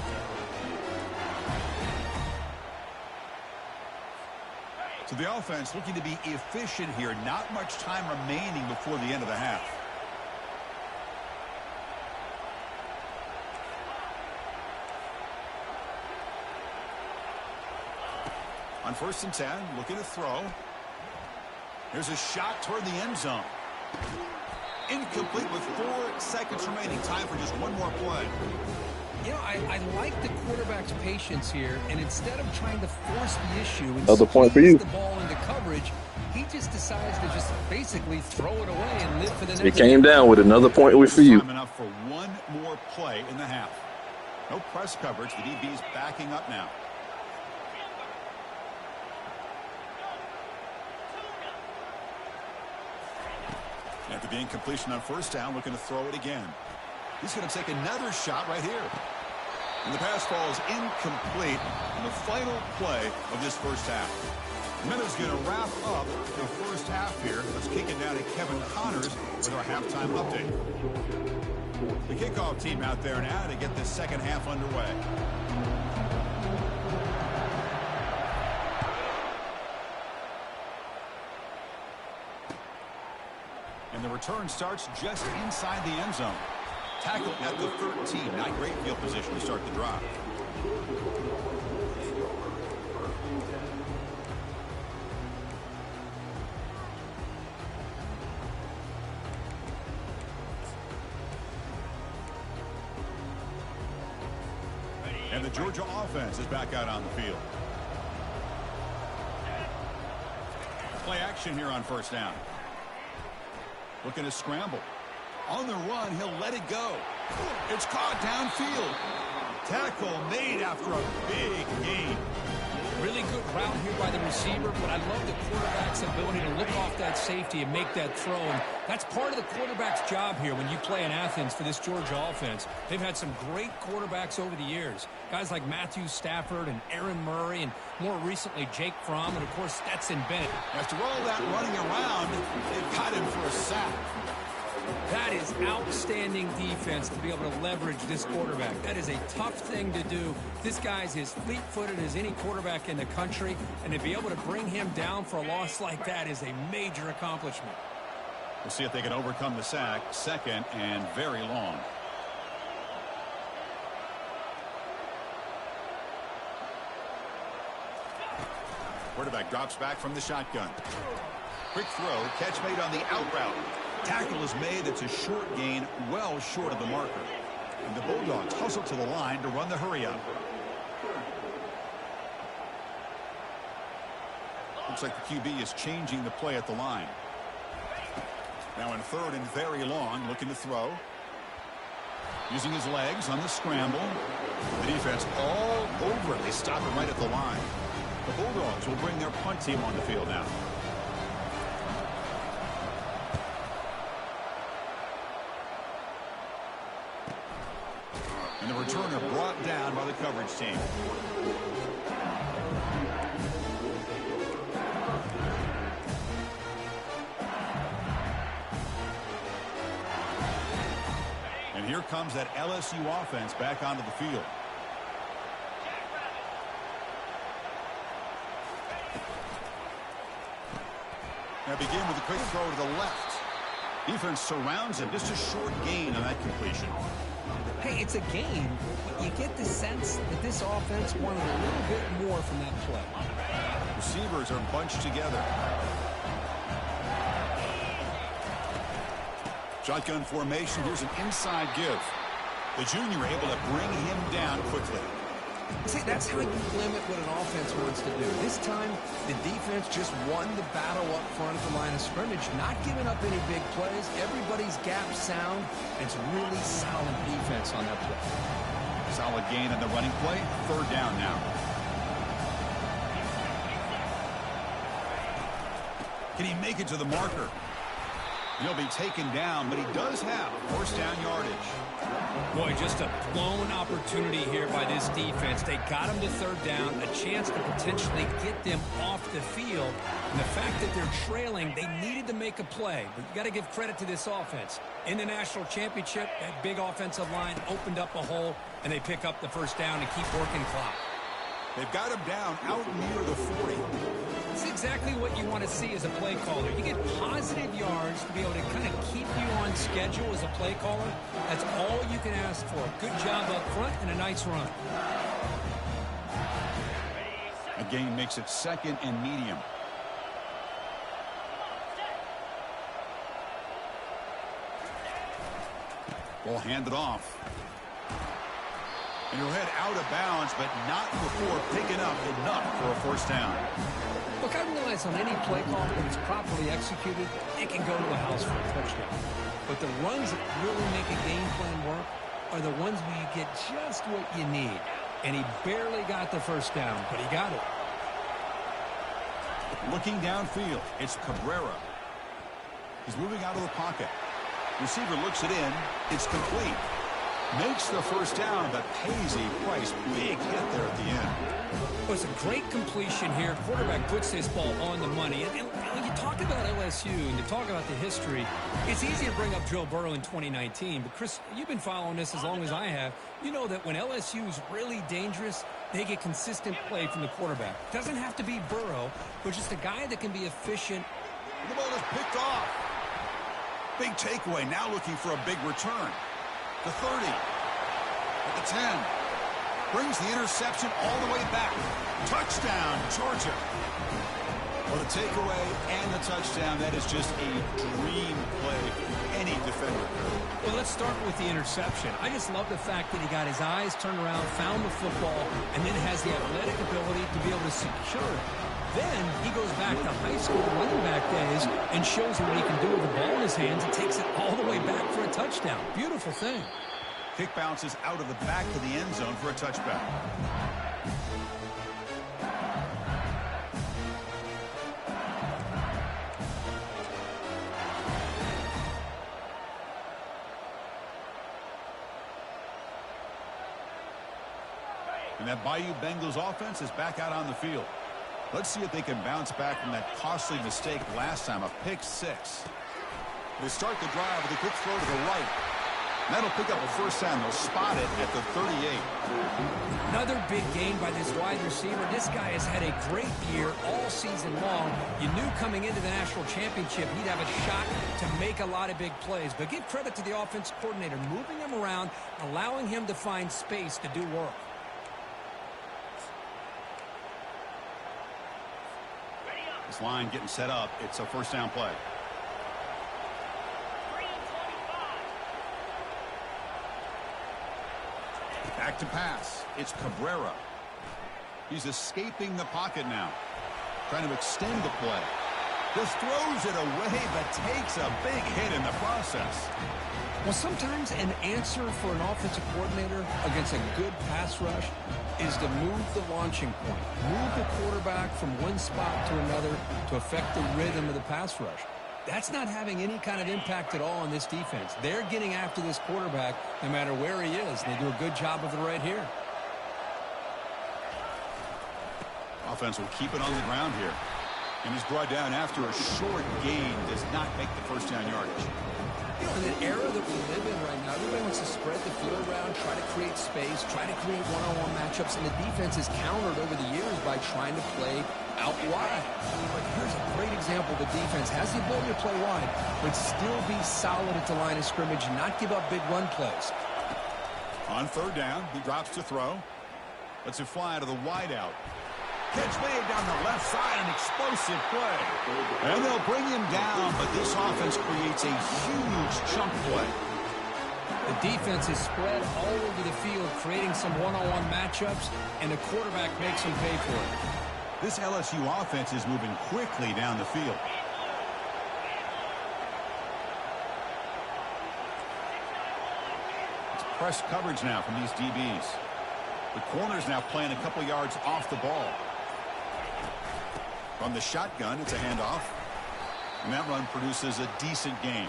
So the offense looking to be efficient here. Not much time remaining before the end of the half. On 1st and 10, looking to throw. There's a shot toward the end zone. Incomplete with 4 seconds remaining. Time for just one more play. You know, I like the quarterback's patience here, and instead of trying to force the issue and another point for you. The ball into coverage, he just decides to just basically throw it away and live for the next. It came down with another point for you. Time enough for one more play in the half. No press coverage. The DB's backing up now. After the incompletion on 1st down, looking to throw it again. He's going to take another shot right here. And the pass falls incomplete in the final play of this first half. Minnows going to wrap up the first half here. Let's kick it down to Kevin Connors with our halftime update. The kickoff team out there now to get this second half underway. And the return starts just inside the end zone. Tackle at the 13. Not great field position to start the drive. And the Georgia offense is back out on the field. Play action here on first down. Looking to scramble. On the run, he'll let it go. It's caught downfield. Tackle made after a big gain. Really good route here by the receiver, but I love the quarterback's ability to look off that safety and make that throw. And that's part of the quarterback's job here when you play in Athens for this Georgia offense. They've had some great quarterbacks over the years. Guys like Matthew Stafford and Aaron Murray, and more recently Jake Fromm, and of course Stetson Bennett. After all that running around, they've got him for a sack. That is outstanding defense to be able to leverage this quarterback. That is a tough thing to do. This guy's as fleet-footed as any quarterback in the country, and to be able to bring him down for a loss like that is a major accomplishment. We'll see if they can overcome the sack. Second and very long. Quarterback drops back from the shotgun. Quick throw, catch made on the out route. Tackle is made. That's a short gain, well short of the marker. And the Bulldogs hustle to the line to run the hurry up. Looks like the QB is changing the play at the line. Now in third and very long, looking to throw. Using his legs on the scramble. The defense all over it. They stop it right at the line. The Bulldogs will bring their punt team on the field now. And the returner brought down by the coverage team. And here comes that LSU offense back onto the field. Now begin with a quick throw to the left. Defense surrounds him. Just a short gain on that completion. Hey, it's a game, but you get the sense that this offense wanted a little bit more from that play. Receivers are bunched together. Shotgun formation. Here's an inside give. The junior able to bring him down quickly. See, that's how you limit what an offense wants to do. This time, the defense just won the battle up front at the line of scrimmage, not giving up any big plays. Everybody's gap sound. It's really solid defense on that play. Solid gain on the running play. Third down now. Can he make it to the marker? He'll be taken down, but he does have first down yardage. Boy, just a blown opportunity here by this defense. They got him to third down, a chance to potentially get them off the field. And the fact that they're trailing, they needed to make a play. But you got to give credit to this offense. In the national championship, that big offensive line opened up a hole, and they pick up the first down and keep working clock. They've got him down out near the 40. It's exactly what you want to see as a play caller. You get positive yards to be able to kind of keep you on schedule as a play caller. That's all you can ask for. Good job up front and a nice run. A gain makes it second and medium. Ball handed off. And he'll head out of bounds, but not before picking up enough for a first down. Look, I realize on any play call, when it's properly executed, it can go to the house for a touchdown. But the runs that really make a game plan work are the ones where you get just what you need. And he barely got the first down, but he got it. Looking downfield, it's Cabrera. He's moving out of the pocket. Receiver looks it in. It's complete. Makes the first down, but pays a price. Big hit there at the end. Well, it's a great completion here. Quarterback puts this ball on the money. And when you talk about LSU and you talk about the history, it's easy to bring up Joe Burrow in 2019. But, Chris, you've been following this as long as I have. You know that when LSU is really dangerous, they get consistent play from the quarterback. Doesn't have to be Burrow, but just a guy that can be efficient. The ball is picked off. Big takeaway. Now looking for a big return. The 30. At the 10. Brings the interception all the way back. Touchdown, Georgia. Well, the takeaway and the touchdown, that is just a dream play for any defender. Well, let's start with the interception. I just love the fact that he got his eyes turned around, found the football, and then has the athletic ability to be able to secure it. Then he goes back to high school running back days and shows you what he can do with the ball in his hands and takes it all the way back for a touchdown. Beautiful thing. Kick bounces out of the back of the end zone for a touchback. And that Bayou Bengals offense is back out on the field. Let's see if they can bounce back from that costly mistake last time, a pick six. They start the drive with a quick throw to the right. That'll pick up a first down. They'll spot it at the 38. Another big gain by this wide receiver. This guy has had a great year all season long. You knew coming into the national championship he'd have a shot to make a lot of big plays. But give credit to the offense coordinator, moving him around, allowing him to find space to do work. This line getting set up. It's a first down play. Back to pass. It's Cabrera. He's escaping the pocket now. Trying to extend the play. Just throws it away, but takes a big hit in the process. Well, sometimes an answer for an offensive coordinator against a good pass rush is to move the launching point. Move the quarterback from one spot to another to affect the rhythm of the pass rush. That's not having any kind of impact at all on this defense. They're getting after this quarterback no matter where he is. They do a good job of it right here. Offense will keep it on the ground here. And he's brought down after a short gain. Does not make the first down yardage. You know, in the era that we live in right now, everybody wants to spread the field around, try to create space, try to create one-on-one matchups, and the defense is countered over the years by trying to play out wide. But here's a great example. The defense has the ability to play wide, but still be solid at the line of scrimmage and not give up big run plays. On third down, he drops to throw. Lets it fly to the wideout. Catch made down the left side, an explosive play. And they'll bring him down, but this offense creates a huge chunk play. The defense is spread all over the field, creating some one-on-one matchups, and the quarterback makes them pay for it. This LSU offense is moving quickly down the field. It's press coverage now from these DBs. The corner's now playing a couple yards off the ball. From the shotgun, it's a handoff. And that run produces a decent gain.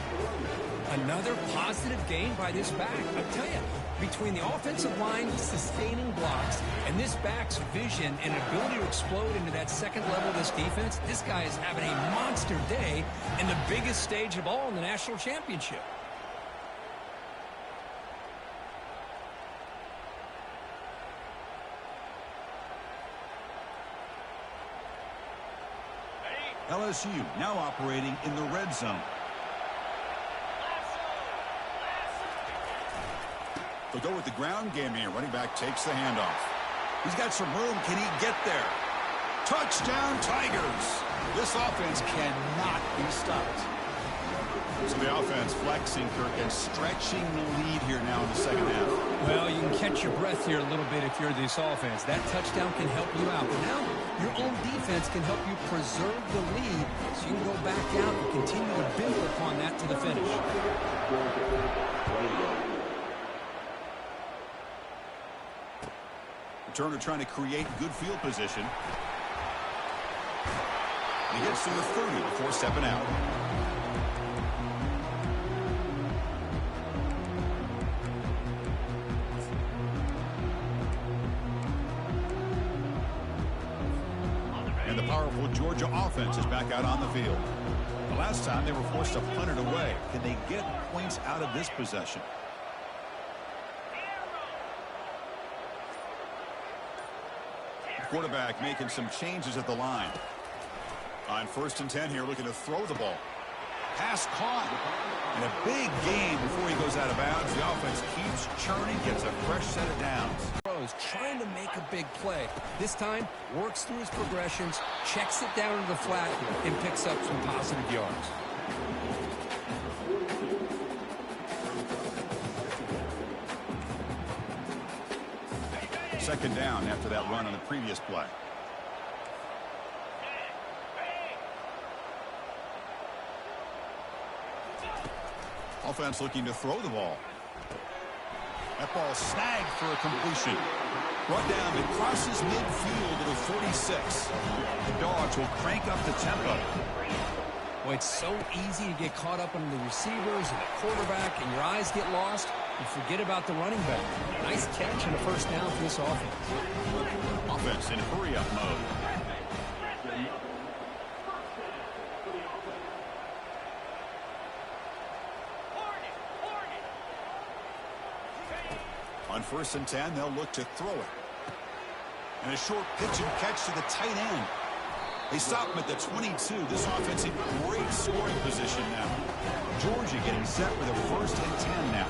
Another positive gain by this back. I tell you, between the offensive line sustaining blocks and this back's vision and ability to explode into that second level of this defense, this guy is having a monster day in the biggest stage of all in the national championship. LSU now operating in the red zone. They'll go with the ground game here. Running back takes the handoff. He's got some room. Can he get there? Touchdown, Tigers. This offense cannot be stopped. So the offense flexing, Kirk, and stretching the lead here now in the second half. Well, you can catch your breath here a little bit if you're this offense. That touchdown can help you out. But now your own defense can help you preserve the lead so you can go back out and continue to build upon that to the finish. Turner trying to create good field position. He gets to the 30 before stepping out. powerful Georgia offense is back out on the field. The last time they were forced to punt it away. Can they get points out of this possession? Quarterback making some changes at the line. On 1st and 10 here, looking to throw the ball. Pass caught. And a big gain before he goes out of bounds. The offense keeps churning, gets a fresh set of downs. Trying to make a big play. This time, works through his progressions, checks it down to the flat, and picks up some positive yards. Second down after that run on the previous play. Offense looking to throw the ball. That ball snagged for a completion. Brought down, it crosses midfield to the 46. The Dogs will crank up the tempo. Boy, it's so easy to get caught up on the receivers and the quarterback, and your eyes get lost. You forget about the running back. Nice catch and a first down for this offense. Offense in hurry-up mode. On 1st and 10, they'll look to throw it. And a short pitch and catch to the tight end. They stop him at the 22. This offense in great scoring position now. Georgia getting set with a 1st and 10 now.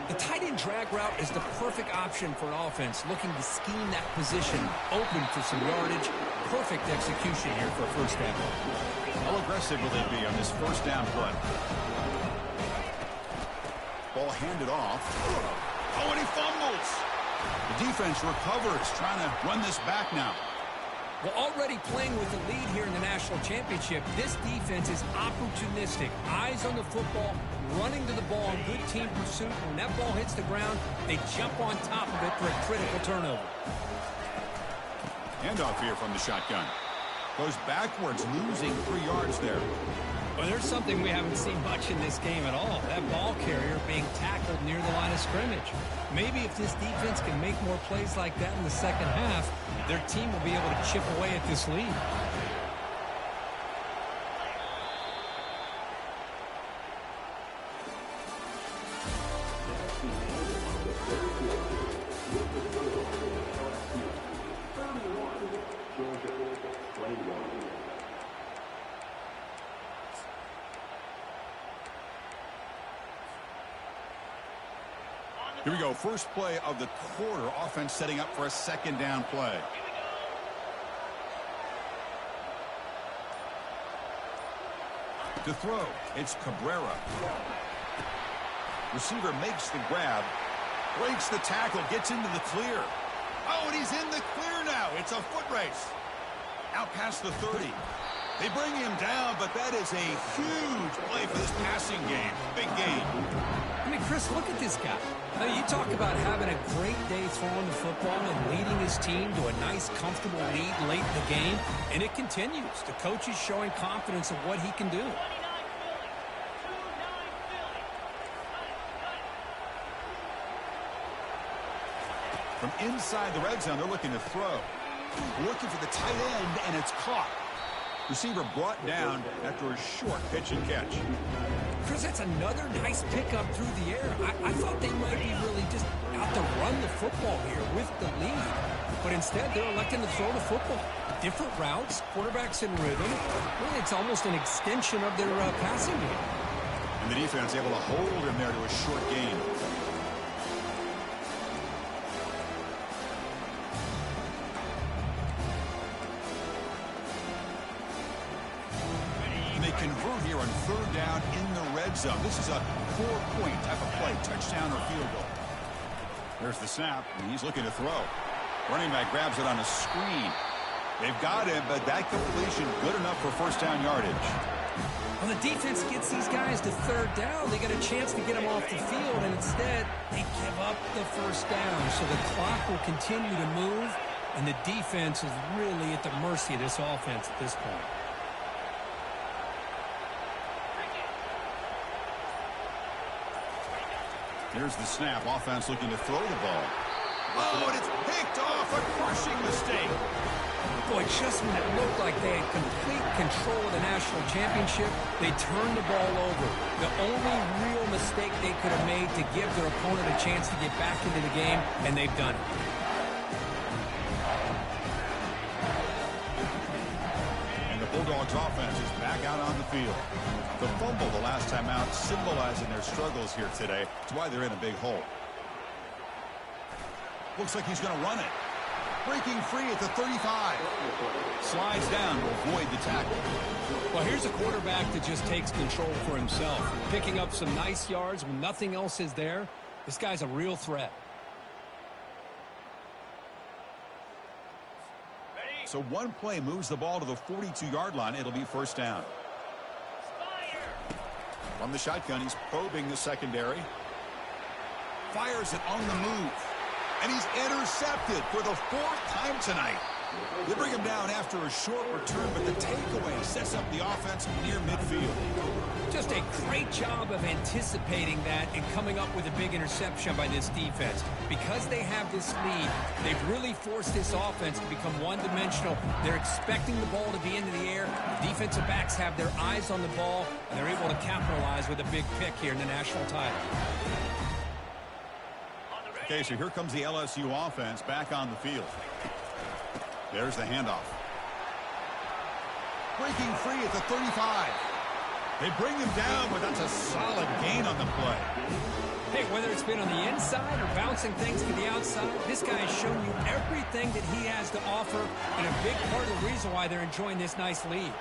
The tight end drag route is the perfect option for an offense looking to scheme that position open for some yardage. Perfect execution here for a first down. How aggressive will they be on this first down play? Ball handed off. Oh, and he fumbles. The defense recovers, trying to run this back now. Well, already playing with the lead here in the national championship, this defense is opportunistic. Eyes on the football, running to the ball in good team pursuit. When that ball hits the ground, they jump on top of it for a critical turnover. Handoff here from the shotgun. Goes backwards, losing 3 yards there. Well, there's something we haven't seen much in this game at all. That ball carrier being tackled near the line of scrimmage. Maybe if this defense can make more plays like that in the second half, their team will be able to chip away at this lead. Here we go. First play of the quarter. Offense setting up for a second down play. To throw, it's Cabrera. Receiver makes the grab. Breaks the tackle. Gets into the clear. Oh, and he's in the clear now. It's a foot race. Out past the 30. They bring him down, but that is a huge play for this passing game. Big game. I mean, Chris, look at this guy. I mean, you talk about having a great day throwing the football and leading his team to a nice, comfortable lead late in the game, and it continues. The coach is showing confidence of what he can do. From inside the red zone, they're looking to throw. Looking for the tight end, and it's caught. Receiver brought down after a short pitch and catch. Chris, that's another nice pickup through the air. I thought they might be really just out to run the football here with the lead. But instead, they're electing to throw the football. Different routes, quarterbacks in rhythm. Really, it's almost an extension of their passing game. And the defense able to hold him there to a short gain. Convert here on third down in the red zone. This is a 4-point type of play, touchdown or field goal. There's the snap, and he's looking to throw. Running back grabs it on a screen. They've got him, but that completion good enough for first down yardage. Well, the defense gets these guys to third down. They get a chance to get them off the field, and instead they give up the first down. So the clock will continue to move, and the defense is really at the mercy of this offense at this point. Here's the snap. Offense looking to throw the ball. Oh, and it's picked off. A crushing mistake. Boy, just when it looked like they had complete control of the national championship, they turned the ball over. The only real mistake they could have made to give their opponent a chance to get back into the game, and they've done it. And the Bulldogs offense is back out on the field. The fumble the last time out symbolizing their struggles here today. That's why they're in a big hole. Looks like he's going to run it. Breaking free at the 35. Slides down to avoid the tackle. Well, here's a quarterback that just takes control for himself. Picking up some nice yards when nothing else is there. This guy's a real threat. So one play moves the ball to the 42-yard line. It'll be first down. From the shotgun, he's probing the secondary. Fires it on the move. And he's intercepted for the 4th time tonight. They bring him down after a short return, but the takeaway sets up the offense near midfield. Just a great job of anticipating that and coming up with a big interception by this defense. Because they have this lead, they've really forced this offense to become one-dimensional. They're expecting the ball to be into the air. The defensive backs have their eyes on the ball, and they're able to capitalize with a big pick here in the national title. Okay, so here comes the LSU offense back on the field. There's the handoff. Breaking free at the 35. They bring him down, but that's a solid gain on the play. Hey, whether it's been on the inside or bouncing things to the outside, this guy has shown you everything that he has to offer, and a big part of the reason why they're enjoying this nice lead.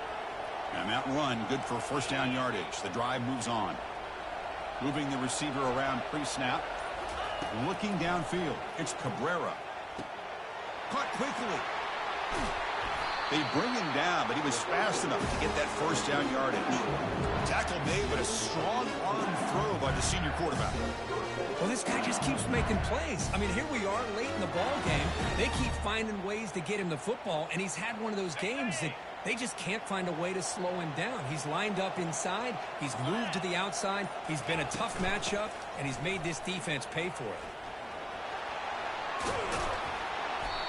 And that run, good for first down yardage. The drive moves on. Moving the receiver around pre-snap. Looking downfield, it's Cabrera. Caught quickly. They bring him down, but he was fast enough to get that first down yardage. Tackle made, but a strong arm throw by the senior quarterback. Well, this guy just keeps making plays. I mean, here we are late in the ball game. They keep finding ways to get him the football, and he's had one of those games that they just can't find a way to slow him down. He's lined up inside. He's moved to the outside. He's been a tough matchup, and he's made this defense pay for it.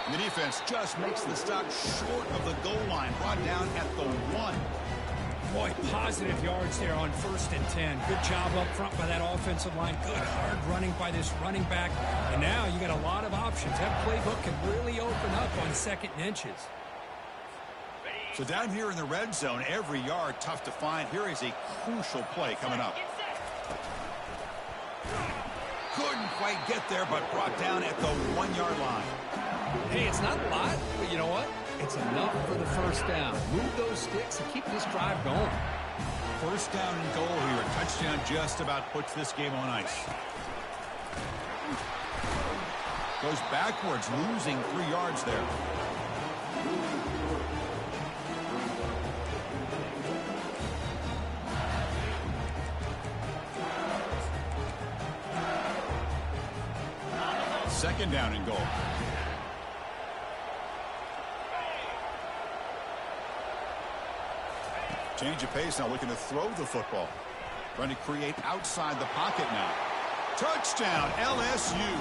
And the defense just makes the stop short of the goal line, brought down at the 1. Boy, positive yards there on 1st and 10. Good job up front by that offensive line. Good hard running by this running back. And now you got a lot of options. That playbook can really open up on 2nd and inches. So down here in the red zone, every yard tough to find. Here is a crucial play coming up. Couldn't quite get there, but brought down at the 1-yard line. Hey, it's not a lot, but you know what? It's enough for the first down. Move those sticks and keep this drive going. First down and goal here. A touchdown just about puts this game on ice. Goes backwards, losing 3 yards there. Second down and goal. Change of pace now, looking to throw the football. Trying to create outside the pocket now. Touchdown, LSU.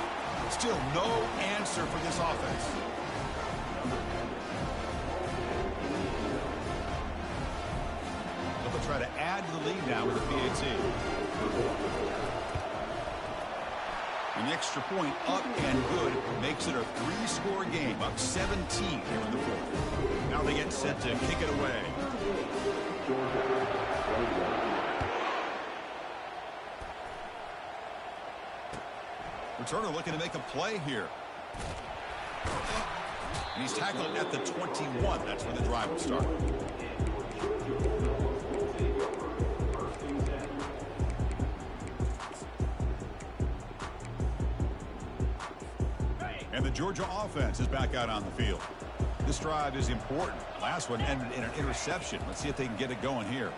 Still no answer for this offense. They'll try to add to the lead now with the PAT. And the extra point up and good makes it a 3-score game, up 17 here in the 4th. Now they get set to kick it away. Returner looking to make a play here. And he's tackled at the 21. That's where the drive will start. And the Georgia offense is back out on the field. This drive is important. Last one ended in an interception. Let's see if they can get it going here.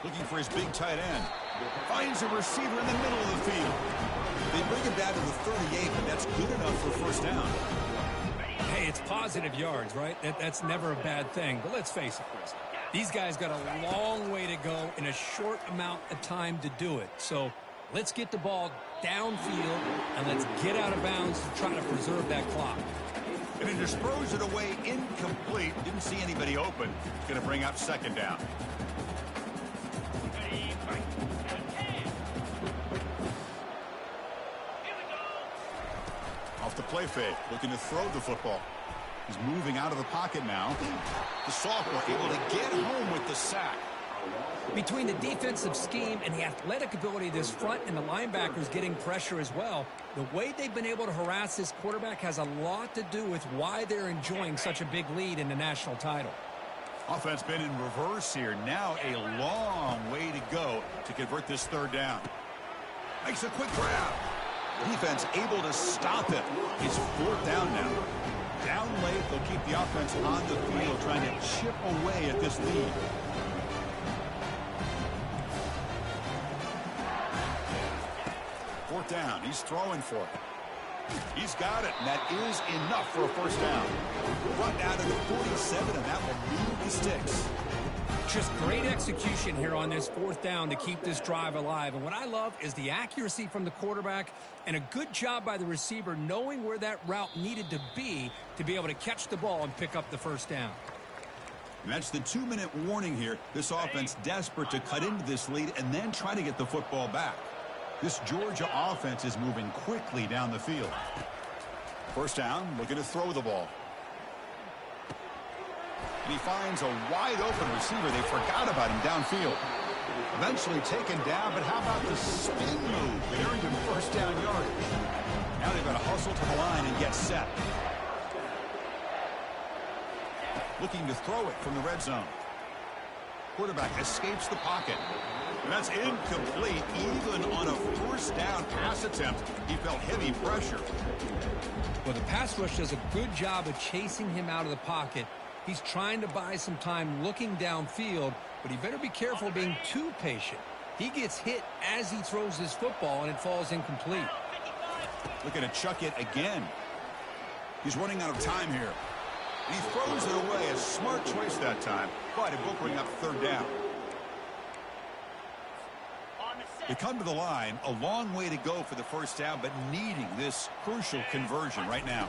Looking for his big tight end. Finds a receiver in the middle of the field. They bring him down to the 38, but that's good enough for first down. Hey, it's positive yards, right? That's never a bad thing. But let's face it, Chris. These guys got a long way to go in a short amount of time to do it. So Let's get the ball downfield, and let's get out of bounds to try to preserve that clock. And he just throws it away incomplete. Didn't see anybody open. It's going to bring up second down. Off the play fake, looking to throw the football. He's moving out of the pocket now. The sophomore able to get home with the sack. Between the defensive scheme and the athletic ability of this front and the linebackers getting pressure as well, the way they've been able to harass this quarterback has a lot to do with why they're enjoying such a big lead in the national title. Offense been in reverse here. Now a long way to go to convert this third down. Makes a quick grab. Defense able to stop it. It's fourth down now. Down late, they'll keep the offense on the field trying to chip away at this lead. Fourth down. He's throwing for it. He's got it, and that is enough for a first down. Run down to the 47, and that will move the sticks. Just great execution here on this fourth down to keep this drive alive. And what I love is the accuracy from the quarterback and a good job by the receiver knowing where that route needed to be able to catch the ball and pick up the first down. And that's the 2-minute warning here. This offense desperate to cut into this lead and then try to get the football back. This Georgia offense is moving quickly down the field. First down, looking to throw the ball. And he finds a wide-open receiver. They forgot about him downfield. Eventually taken down, but how about the spin move? They earned him first down yardage. Now they've got to hustle to the line and get set. Looking to throw it from the red zone. Quarterback escapes the pocket. And that's incomplete. Even on a first down pass attempt, he felt heavy pressure. Well, the pass rush does a good job of chasing him out of the pocket. He's trying to buy some time looking downfield, but he better be careful being too patient. He gets hit as he throws his football, and it falls incomplete. Looking to chuck it again. He's running out of time here. And he throws it away. A smart choice that time, but it will bring up third down. They come to the line, a long way to go for the first down, but needing this crucial conversion right now.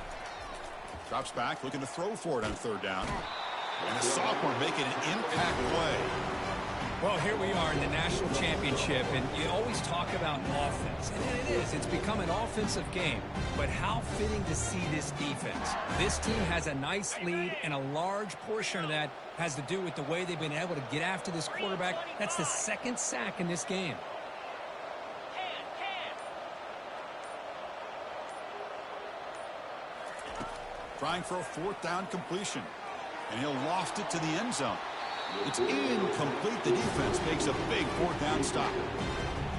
Drops back, looking to throw for it on third down. And the sophomore making an impact play. Well, here we are in the national championship, and you always talk about offense. And it is. It's become an offensive game. But how fitting to see this defense. This team has a nice lead, and a large portion of that has to do with the way they've been able to get after this quarterback. That's the second sack in this game. Trying for a fourth down completion. And he'll loft it to the end zone. It's incomplete. The defense makes a big fourth down stop.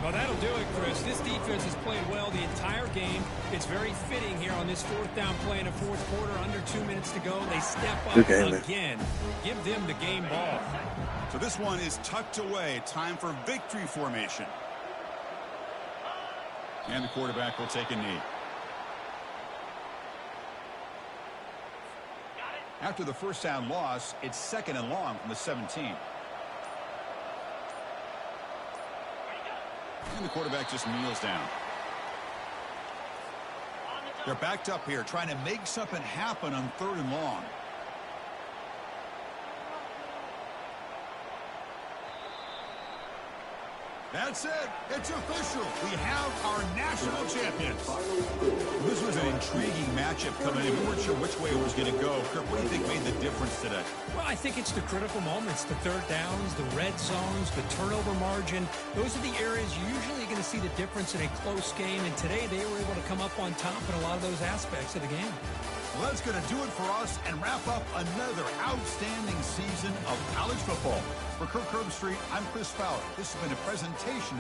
Well, that'll do it, Chris. This defense has played well the entire game. It's very fitting here on this fourth down play in the fourth quarter. Under 2 minutes to go. They step up again. Give them the game ball. So this one is tucked away. Time for victory formation. And the quarterback will take a knee. After the first down loss, it's second and long from the 17. And the quarterback just kneels down. They're backed up here, trying to make something happen on third and long. That's it. It's official. We have our national champions. This was an intriguing matchup coming in. We weren't sure which way it was going to go. Kirk, what do you think made the difference today? Well, I think it's the critical moments, the third downs, the red zones, the turnover margin. Those are the areas usually you're going to see the difference in a close game. And today they were able to come up on top in a lot of those aspects of the game. Well, that's going to do it for us and wrap up another outstanding season of college football. For Kirk Herbstreit, I'm Chris Fowler. This has been a presentation.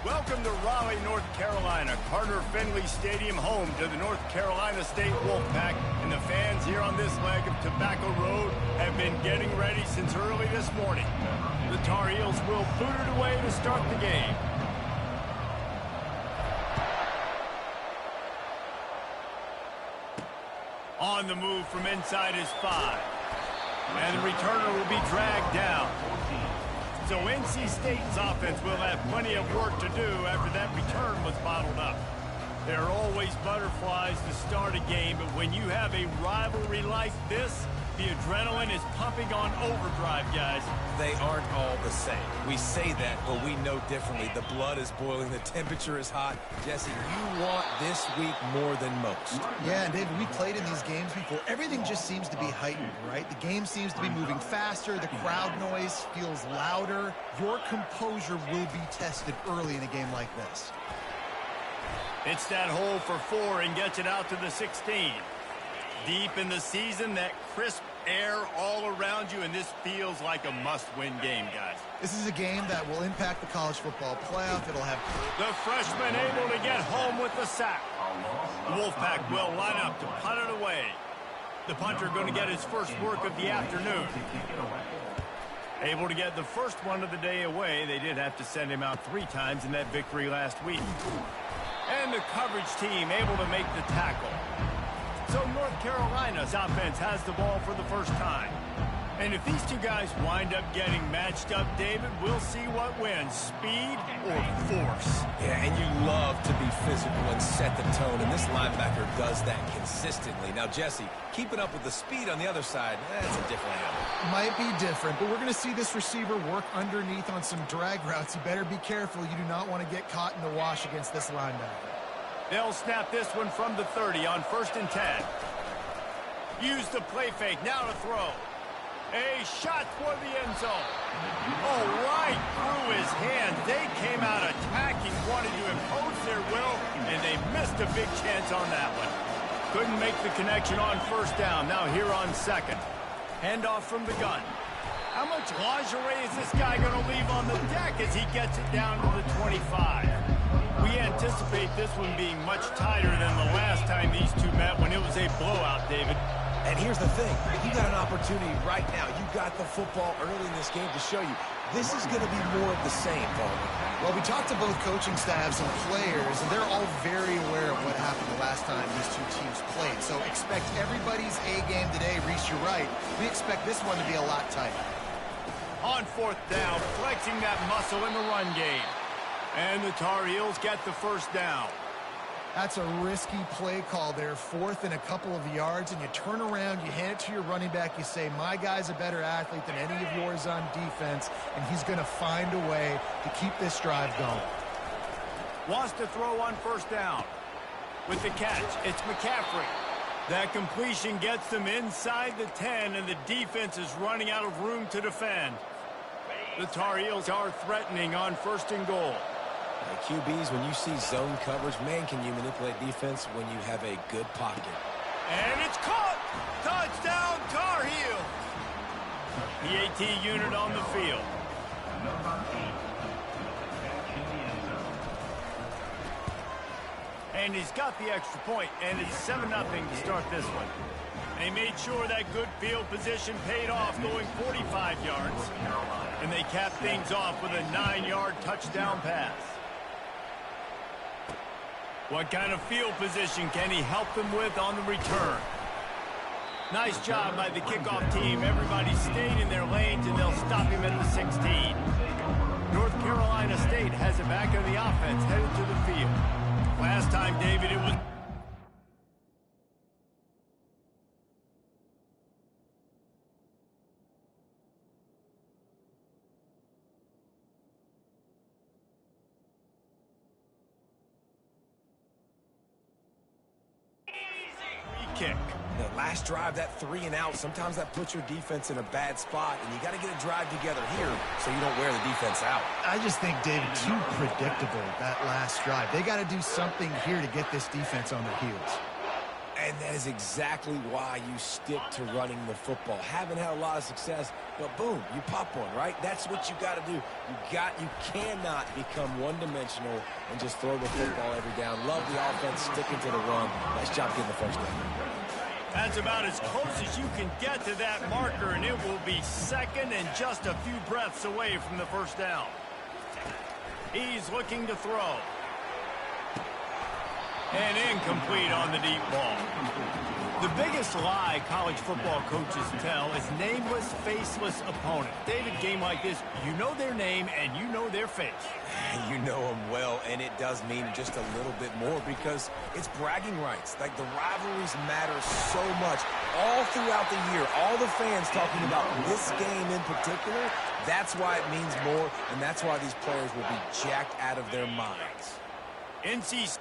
Welcome to Raleigh, North Carolina, Carter Finley Stadium, home to the North Carolina State Wolfpack. And the fans here on this leg of Tobacco Road have been getting ready since early this morning. The Tar Heels will boot it away to start the game. On the move from inside his 5. And the returner will be dragged down. So NC State's offense will have plenty of work to do after that return was bottled up. There are always butterflies to start a game, but when you have a rivalry like this, the adrenaline is pumping on overdrive, guys. They aren't all the same. We say that, but we know differently. The blood is boiling. The temperature is hot. Jesse, you want this week more than most. Yeah, and David, we played in these games before. Everything just seems to be heightened, right? The game seems to be moving faster. The crowd noise feels louder. Your composure will be tested early in a game like this. It's that hole for 4 and gets it out to the 16. Deep in the season, that crisp air all around you, and this feels like a must-win game, guys. This is a game that will impact the college football playoff. It'll have the freshman able to get home with the sack. The Wolfpack will line up to punt it away. The punter going to get his first work of the afternoon. Able to get the first one of the day away. They did have to send him out 3 times in that victory last week. And the coverage team able to make the tackle. So North Carolina's offense has the ball for the first time. And if these two guys wind up getting matched up, David, we'll see what wins, speed or force. Yeah, and you love to be physical and set the tone, and this linebacker does that consistently. Now, Jesse, keeping up with the speed on the other side, that's a different animal. might be different, but we're going to see this receiver work underneath on some drag routes. You better be careful. You do not want to get caught in the wash against this linebacker. They'll snap this one from the 30 on 1st and 10. Use the play fake, now to throw. A shot for the end zone. Oh, right through his hand. They came out attacking, wanted to impose their will, and they missed a big chance on that one. Couldn't make the connection on 1st down. Now here on 2nd. Handoff from the gun. How much lingerie is this guy going to leave on the deck as he gets it down to the 25? We anticipate this one being much tighter than the last time these two met when it was a blowout, David. And here's the thing. You got an opportunity right now. You got the football early in this game to show you. This is going to be more of the same, Paul. Well, we talked to both coaching staffs and players, and they're all very aware of what happened the last time these two teams played. So expect everybody's A game today. Reese, you're right. We expect this one to be a lot tighter. On 4th down, flexing that muscle in the run game. And the Tar Heels get the 1st down. That's a risky play call there, 4th and a couple of yards, and you turn around, you hand it to your running back, you say, my guy's a better athlete than any of yours on defense, and he's going to find a way to keep this drive going. Wants to throw on 1st down. With the catch, it's McCaffrey. That completion gets them inside the 10, and the defense is running out of room to defend. The Tar Heels are threatening on 1st and goal. QBs, when you see zone coverage, man, can you manipulate defense when you have a good pocket. And it's caught! Touchdown, Tar Heels! The AT unit on the field. And he's got the extra point, and it's 7-0 to start this one. They made sure that good field position paid off, going 45 yards. And they capped things off with a 9-yard touchdown pass. What kind of field position can he help them with on the return? Nice job by the kickoff team. Everybody stayed in their lanes, and they'll stop him at the 16. North Carolina State has it back in the offense, headed to the field. Last time, David, it was... kick. The last drive, that 3 and out, sometimes that puts your defense in a bad spot, and you got to get a drive together here so you don't wear the defense out. I just think, David, too predictable, that last drive. They got to do something here to get this defense on their heels. And that is exactly why you stick to running the football. Haven't had a lot of success, but boom, you pop one, right? That's what you got to do. You cannot become one-dimensional and just throw the football every down. Love the offense sticking to the run. Nice job getting the first down. That's about as close as you can get to that marker, and it will be second and just a few breaths away from the first down. He's looking to throw. And incomplete on the deep ball. The biggest lie college football coaches tell is nameless, faceless opponent. David, game like this, you know their name and you know their face. You know them well, and it does mean just a little bit more because it's bragging rights. Like, the rivalries matter so much all throughout the year. All the fans talking about this game in particular, that's why it means more, and that's why these players will be jacked out of their minds. NC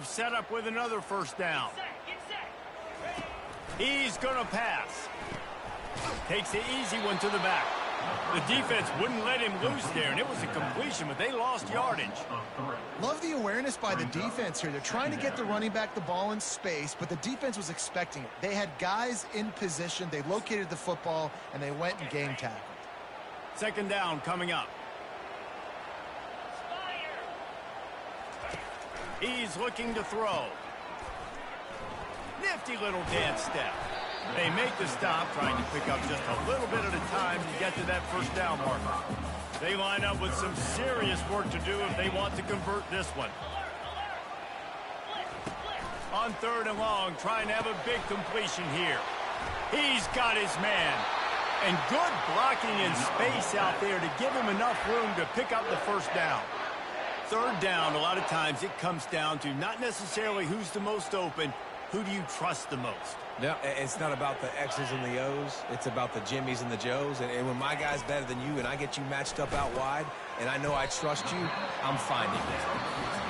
set up with another first down. He's going to pass. Takes the easy one to the back. The defense wouldn't let him loose there, and it was a completion, but they lost yardage. Love the awareness by the defense here. They're trying to get the running back the ball in space, but the defense was expecting it. They had guys in position. They located the football, and they went and game tackled. Second down coming up. He's looking to throw. Nifty little dance step. They make the stop, trying to pick up just a little bit at a time to get to that first down marker. They line up with some serious work to do if they want to convert this one. On third and long, trying to have a big completion here. He's got his man. And good blocking in space out there to give him enough room to pick up the first down. Third down, a lot of times it comes down to not necessarily who's the most open, who do you trust the most? No, it's not about the X's and the O's. It's about the Jimmys and the Joes. And when my guy's better than you and I get you matched up out wide and I know I trust you, I'm finding it.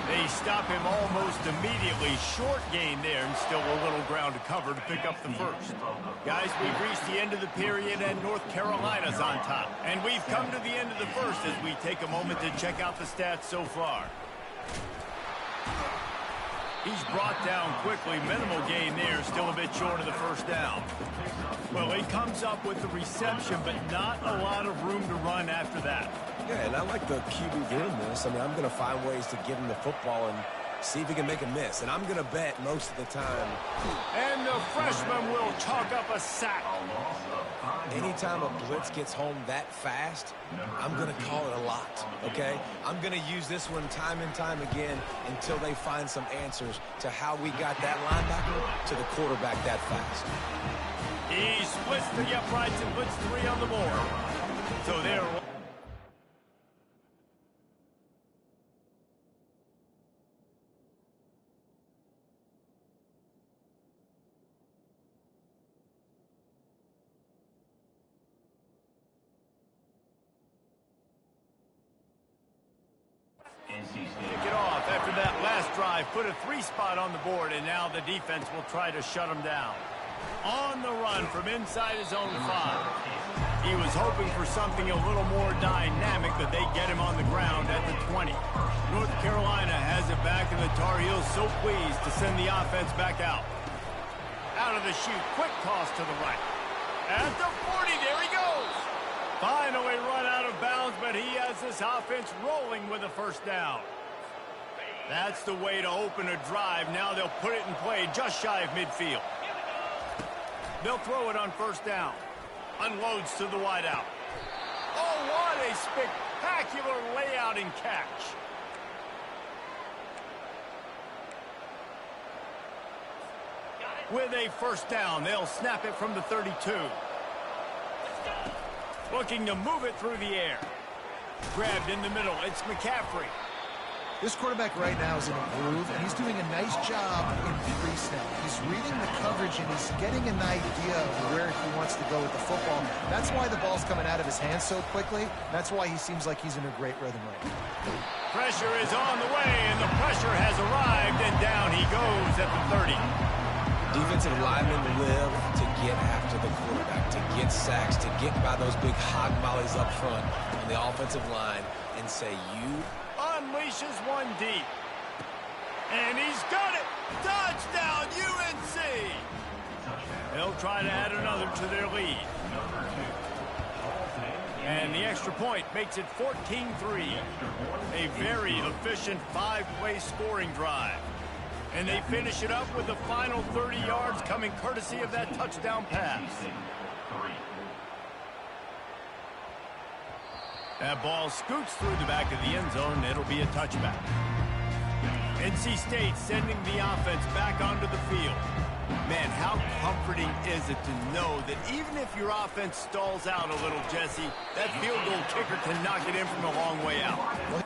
They stop him almost immediately. Short gain there and still a little ground to cover to pick up the first. Guys, we've reached the end of the period and North Carolina's on top. And we've come to the end of the first as we take a moment to check out the stats so far. He's brought down quickly. Minimal gain there, still a bit short of the first down. Well, he comes up with the reception, but not a lot of room to run after that. Yeah, and I like the QB doing this. I mean, I'm going to find ways to give him the football and see if he can make a miss. And I'm going to bet most of the time. And the freshman will chalk up a sack. Anytime a blitz gets home that fast, I'm going to call it a lot, okay? I'm going to use this one time and time again until they find some answers to how we got that linebacker to the quarterback that fast. He splits the uprights and puts 3 on the board. So there. Kick it off after that last drive. Put a 3 spot on the board, and now the defense will try to shut him down. On the run from inside his own 5. He was hoping for something a little more dynamic, but they get him on the ground at the 20. North Carolina has it back, and the Tar Heels so pleased to send the offense back out. Out of the chute, quick toss to the right. At the 40, there he goes. Finally run out of bounds, but he has this offense rolling with a first down. That's the way to open a drive. Now they'll put it in play just shy of midfield. They'll throw it on first down. Unloads to the wideout. Oh, what a spectacular layout and catch. With a first down, they'll snap it from the 32. Looking to move it through the air. Grabbed in the middle. It's McCaffrey. This quarterback right now is in a groove, and he's doing a nice job in pre-snap. He's reading the coverage, and he's getting an idea of where he wants to go with the football. That's why the ball's coming out of his hands so quickly. That's why he seems like he's in a great rhythm right now. Pressure is on the way, and the pressure has arrived, and down he goes at the 30. Defensive linemen live to get after the quarterback, to get sacks, to get by those big hog mollies up front on the offensive line and say, you unleashes one deep. And he's got it. Touchdown, UNC. They'll try to add another to their lead. And the extra point makes it 14-3. A very efficient 5-play scoring drive. And they finish it up with the final 30 yards coming courtesy of that touchdown pass. That ball scoots through the back of the end zone, and it'll be a touchback. NC State sending the offense back onto the field. Man, how comforting is it to know that even if your offense stalls out a little, Jesse, that field goal kicker can knock it in from a long way out.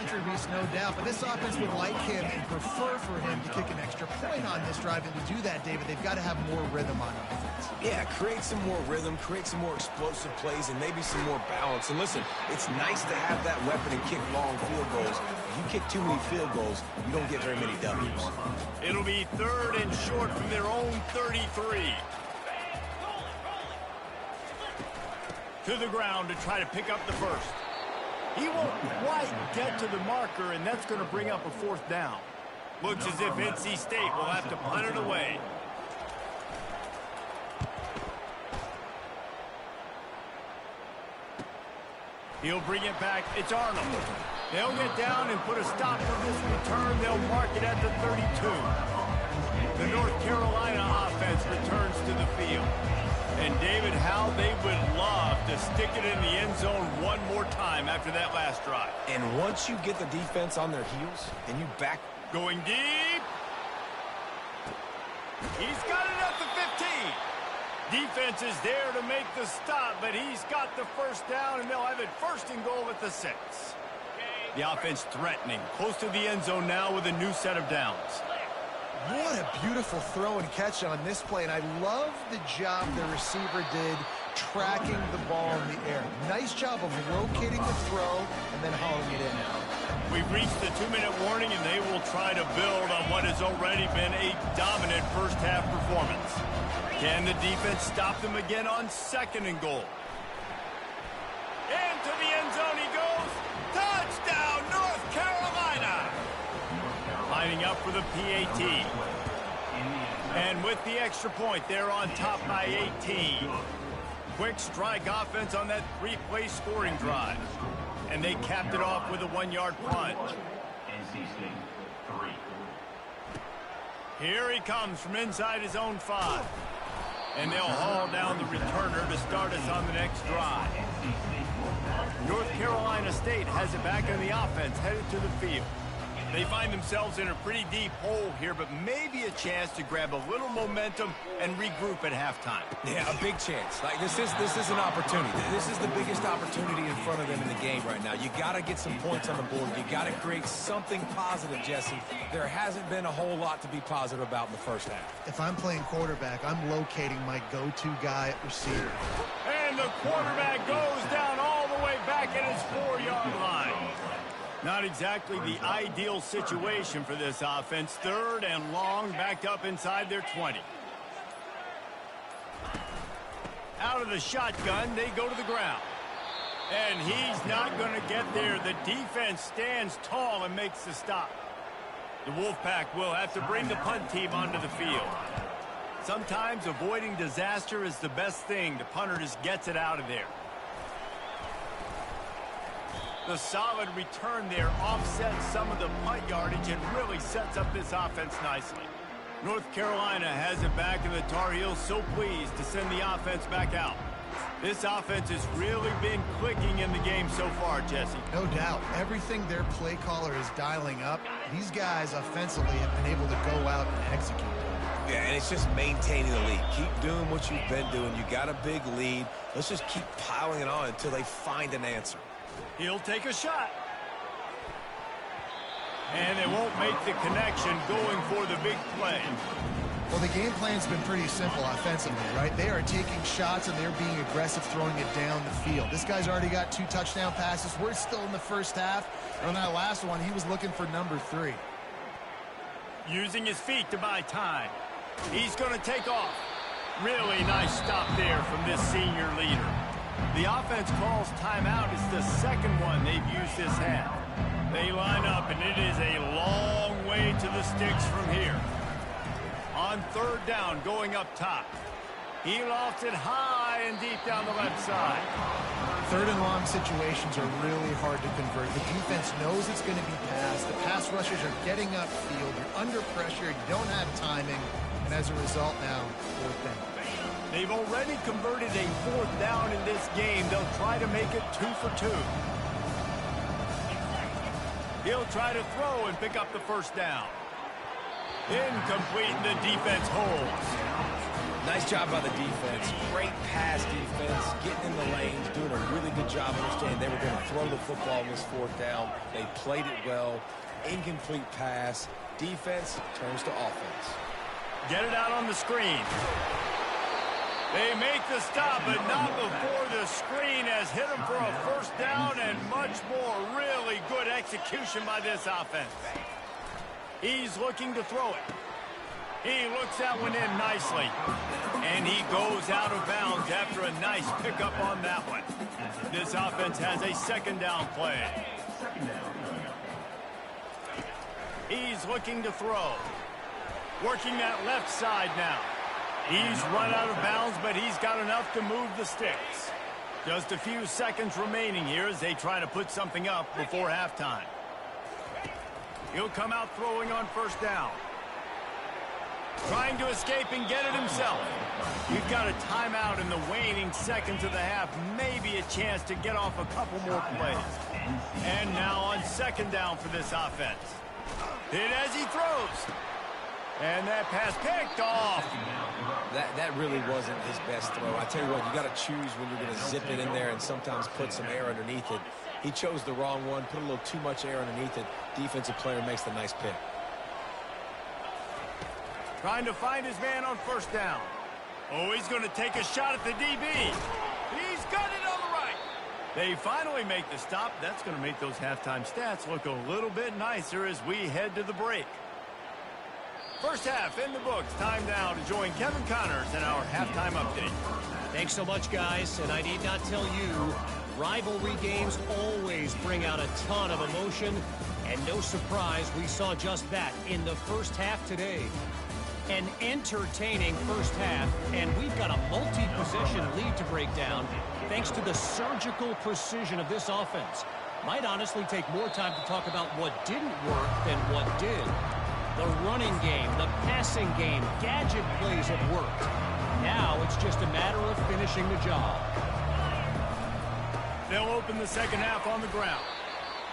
country, Reese, no doubt. But this offense would like him and prefer for him to kick an extra point on this drive. And to do that, David, they've got to have more rhythm on offense. Yeah, create some more rhythm, create some more explosive plays, and maybe some more balance. And listen, it's nice to have that weapon and kick long field goals. If you kick too many field goals, you don't get very many W's. It'll be 3rd and short from their own 33. To the ground to try to pick up the first. He won't quite get to the marker, and that's going to bring up a 4th down. Looks as if NC State will have to punt it away. He'll bring it back. It's Arnold. They'll get down and put a stop on this return. They'll mark it at the 32. The North Carolina offense returns to the field. And David, how they would love to stick it in the end zone one more time after that last drive. And once you get the defense on their heels and you back... Going deep. He's got it at the 15. Defense is there to make the stop, but he's got the first down, and they'll have it 1st and goal at the 6. The offense threatening, close to the end zone now with a new set of downs. What a beautiful throw and catch on this play, and I love the job the receiver did tracking the ball in the air. Nice job of locating the throw and then hauling it in. We've reached the 2-minute warning, and they will try to build on what has already been a dominant first-half performance. Can the defense stop them again on 2nd and goal? Into the end zone he goes. Touchdown, North Carolina! Lining up for the PAT. And with the extra point, they're on top by 18. Quick strike offense on that 3-play scoring drive. And they capped it off with a 1-yard punt. Here he comes from inside his own 5. And they'll haul down the returner to start us on the next drive. North Carolina State has it back on the offense, headed to the field. They find themselves in a pretty deep hole here, but maybe a chance to grab a little momentum and regroup at halftime. Yeah, a big chance. Like this is an opportunity. This is the biggest opportunity in front of them in the game right now. You got to get some points on the board. You got to create something positive, Jesse. There hasn't been a whole lot to be positive about in the first half. If I'm playing quarterback, I'm locating my go-to guy at receiver. And the quarterback goes down all the way back at his 4-yard line. Not exactly the ideal situation for this offense. 3rd and long, backed up inside their 20. Out of the shotgun, they go to the ground. And he's not going to get there. The defense stands tall and makes the stop. The Wolfpack will have to bring the punt team onto the field. Sometimes avoiding disaster is the best thing. The punter just gets it out of there. The solid return there offsets some of the punt yardage and really sets up this offense nicely. North Carolina has it back, and the Tar Heels so pleased to send the offense back out. This offense has really been clicking in the game so far, Jesse. No doubt. Everything their play caller is dialing up, these guys offensively have been able to go out and execute. Yeah, and it's just maintaining the lead. Keep doing what you've been doing. You got a big lead. Let's just keep piling it on until they find an answer. He'll take a shot. And they won't make the connection going for the big play. Well, the game plan's been pretty simple offensively, right? They are taking shots and they're being aggressive, throwing it down the field. This guy's already got 2 touchdown passes. We're still in the first half. And on that last one, he was looking for number 3. Using his feet to buy time. He's going to take off. Really nice stop there from this senior leader. The offense calls timeout. It's the second one they've used this half. They line up, and it is a long way to the sticks from here. On 3rd down, going up top. He lofts it high and deep down the left side. 3rd and long situations are really hard to convert. The defense knows it's going to be passed. The pass rushers are getting upfield. You're under pressure. You don't have timing. And as a result now, 4th down. They've already converted a 4th down in this game. They'll try to make it 2 for 2. He'll try to throw and pick up the first down. Incomplete, and the defense holds. Nice job by the defense. Great pass defense, getting in the lanes, doing a really good job understanding they were going to throw the football on this fourth down. They played it well. Incomplete pass. Defense turns to offense. Get it out on the screen. They make the stop, but not before the screen has hit them for a first down and much more. Really good execution by this offense. He's looking to throw it. He looks that one in nicely. And he goes out of bounds after a nice pickup on that one. This offense has a second down play. He's looking to throw. Working that left side now. He's run out of bounds, but he's got enough to move the sticks. Just a few seconds remaining here as they try to put something up before halftime. He'll come out throwing on first down. Trying to escape and get it himself. We've got a timeout in the waning seconds of the half. Maybe a chance to get off a couple more plays. And now on second down for this offense. Hit as he throws. And that pass picked off. That really wasn't his best throw. I tell you what, you got to choose when you're going to zip it in there and sometimes put some air underneath it. He chose the wrong one, put a little too much air underneath it. Defensive player makes the nice pick. Trying to find his man on first down. Oh, he's going to take a shot at the DB. He's got it on the right. They finally make the stop. That's going to make those halftime stats look a little bit nicer as we head to the break. First half in the books. Time now to join Kevin Connors in our halftime update. Thanks so much, guys. And I need not tell you, rivalry games always bring out a ton of emotion. And no surprise, we saw just that in the first half today. An entertaining first half, and we've got a multi-possession lead to break down thanks to the surgical precision of this offense. Might honestly take more time to talk about what didn't work than what did. The running game, the passing game, gadget plays have worked. Now it's just a matter of finishing the job. They'll open the second half on the ground.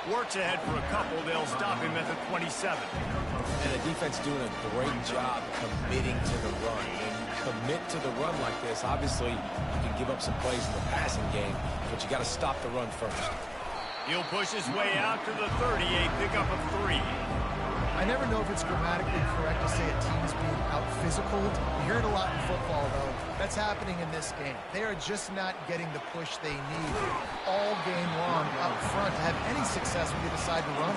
Works ahead for a couple. They'll stop him at the 27. And the defense doing a great job committing to the run. When you commit to the run like this, obviously you can give up some plays in the passing game, but you got to stop the run first. He'll push his way out to the 30, a pickup of 3. I never know if it's grammatically correct to say a team's being out-physicaled. You hear it a lot in football, though. That's happening in this game. They are just not getting the push they need all game long up front to have any success when they decide to run.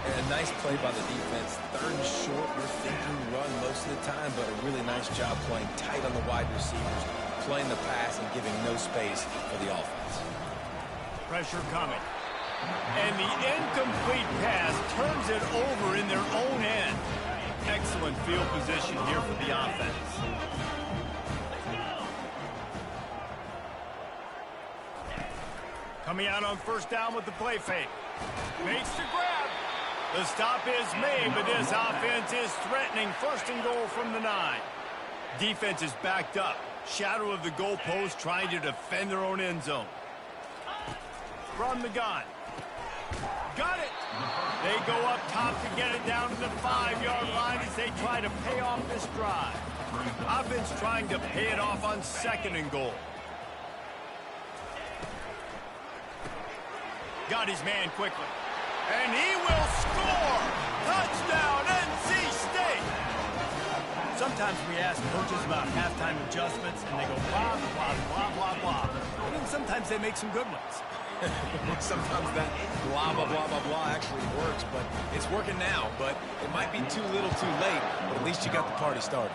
And a nice play by the defense. Third and short, you're thinking run most of the time, but a really nice job playing tight on the wide receivers, playing the pass and giving no space for the offense. Pressure coming. And the incomplete pass turns it over in their own end. Excellent field position here for the offense. Coming out on first down with the play fake. Makes the grab. The stop is made, but this offense is threatening first and goal from the 9. Defense is backed up. Shadow of the goalpost trying to defend their own end zone. From the gun. Got it. They go up top to get it down to the 5-yard line as they try to pay off this drive. Offense trying to pay it off on second and goal. Got his man quickly. And he will score! Touchdown, NC State! Sometimes we ask coaches about halftime adjustments, and they go blah, blah, blah, blah, blah. And then sometimes they make some good ones. Sometimes that blah, blah, blah, blah, blah actually works, but it's working now. But it might be too little too late, but at least you got the party started.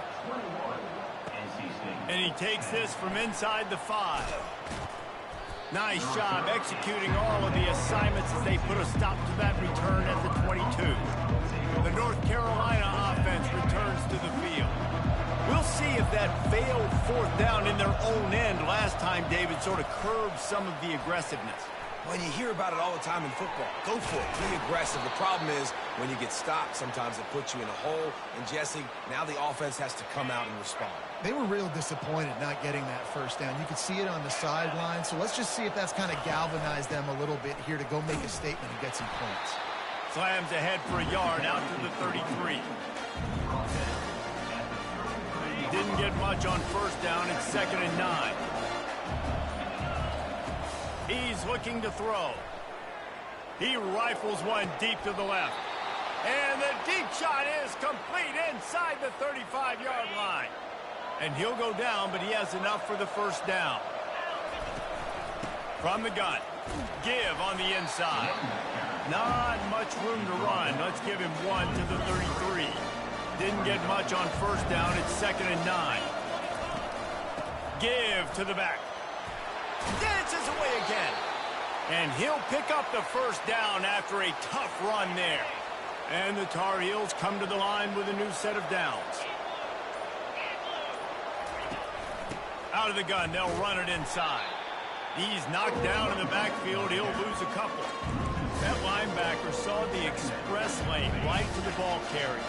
And he takes this from inside the 5. Nice job executing all of the assignments as they put a stop to that return at the 22. The North Carolina offense returns to the field. We'll see if that failed fourth down in their own end last time, David, sort of curbed some of the aggressiveness. Well, you hear about it all the time in football. Go for it. Be aggressive. The problem is when you get stopped, sometimes it puts you in a hole. And, Jesse, now the offense has to come out and respond. They were real disappointed not getting that first down. You could see it on the sideline. So let's just see if that's kind of galvanized them a little bit here to go make a statement and get some points. Slams ahead for a yard out to the 33. Didn't Didn't get much on first down. It's 2nd and 9. He's looking to throw. He rifles one deep to the left. And the deep shot is complete inside the 35-yard line. And he'll go down, but he has enough for the first down. From the gun, give on the inside. Not much room to run. Let's give him one to the 33. Didn't get much on first down. It's 2nd and 9. Give to the back. Dances away again. And he'll pick up the first down after a tough run there. And the Tar Heels come to the line with a new set of downs. Out of the gun, they'll run it inside. He's knocked down in the backfield. He'll lose a couple. That linebacker saw the express lane right to the ball carrier.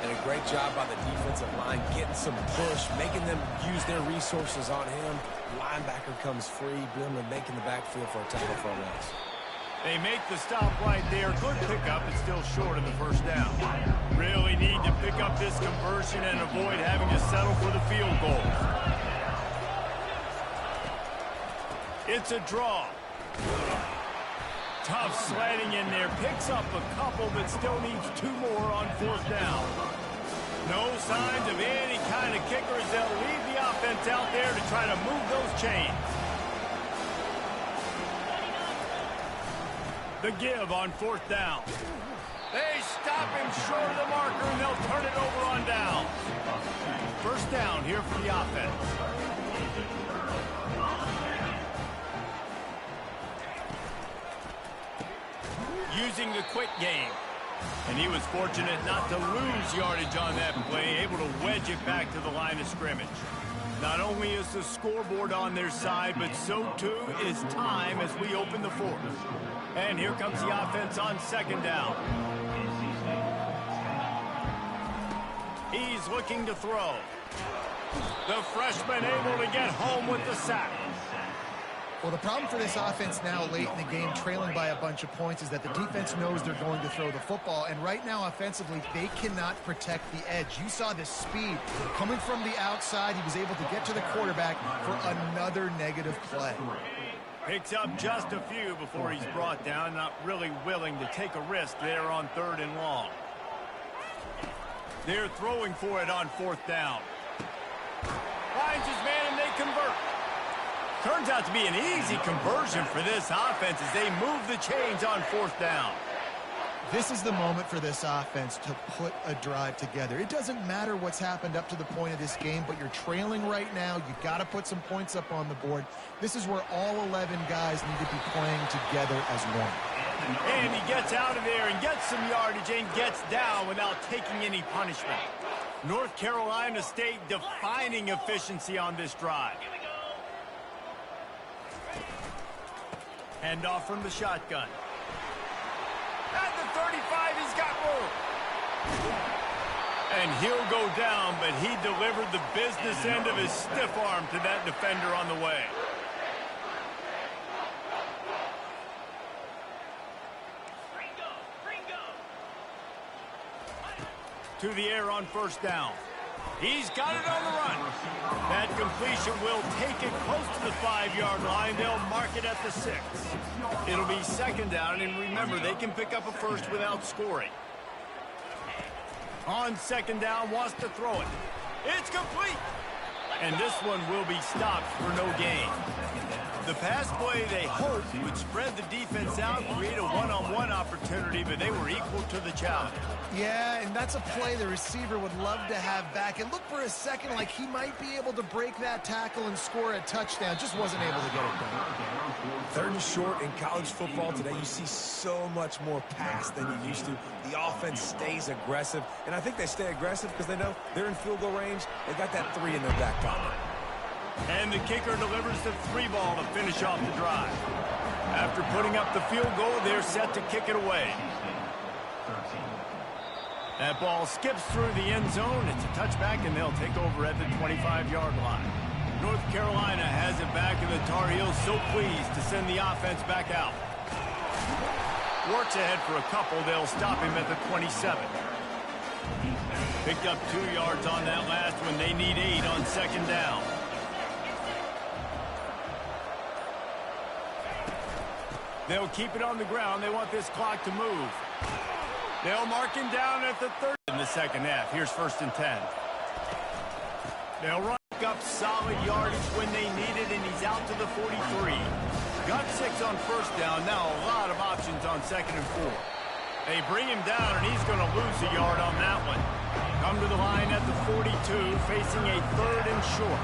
And a great job by the defensive line getting some push, making them use their resources on him. Linebacker comes free, Bill, and making the backfield for a tackle for a loss. They make the stop right there. Good pickup. It's still short of the first down. Really need to pick up this conversion and avoid having to settle for the field goal. It's a draw. Tough sledding in there. Picks up a couple, but still needs 2 more on fourth down. No signs of any kind of kickers. They'll leave the offense out there to try to move those chains. The give on fourth down. They stop him short of the marker, and they'll turn it over on down. First down here for the offense. Using the quick game. And he was fortunate not to lose yardage on that play, able to wedge it back to the line of scrimmage. Not only is the scoreboard on their side, but so too is time as we open the fourth. And here comes the offense on second down. He's looking to throw. The freshman able to get home with the sack. Well, the problem for this offense now late in the game, trailing by a bunch of points, is that the defense knows they're going to throw the football. And right now, offensively, they cannot protect the edge. You saw the speed coming from the outside. He was able to get to the quarterback for another negative play. Picks up just a few before he's brought down. Not really willing to take a risk there on 3rd and long. They're throwing for it on fourth down. Finds his man and they convert. Turns out to be an easy conversion for this offense as they move the chains on fourth down. This is the moment for this offense to put a drive together. It doesn't matter what's happened up to the point of this game, but you're trailing right now. You've got to put some points up on the board. This is where all 11 guys need to be playing together as one. And he gets out of there and gets some yardage and gets down without taking any punishment. North Carolina State defining efficiency on this drive. Handoff from the shotgun. At the 35, he's got room. And he'll go down, but he delivered the business end of his stiff arm to that defender on the way. To the air on first down. He's got it on the run. That completion will take it close to the 5-yard line. They'll mark it at the 6. It'll be second down, and remember, they can pick up a first without scoring. On second down, wants to throw it. It's complete. And this one will be stopped for no gain. The pass play, they hoped, would spread the defense out, create a one-on-one opportunity, but they were equal to the challenge. Yeah, and that's a play the receiver would love to have back. It looked for a second like he might be able to break that tackle and score a touchdown. Just wasn't able to get it done. 3rd and short in college football today, you see so much more pass than you used to. The offense stays aggressive, and I think they stay aggressive because they know they're in field goal range. They got that 3 in their back pocket. And the kicker delivers the 3 ball to finish off the drive. After putting up the field goal, they're set to kick it away. That ball skips through the end zone. It's a touchback, and they'll take over at the 25-yard line. North Carolina has it back, and the Tar Heels so pleased to send the offense back out. Works ahead for a couple. They'll stop him at the 27. Picked up 2 yards on that last one. They need 8 on second down. They'll keep it on the ground. They want this clock to move. They'll mark him down at the 30 in the second half. Here's 1st and 10. They'll run up solid yardage when they need it, and he's out to the 43. Got 6 on 1st down. Now a lot of options on 2nd and 4. They bring him down, and he's going to lose a yard on that one. Come to the line at the 42, facing a 3rd and short.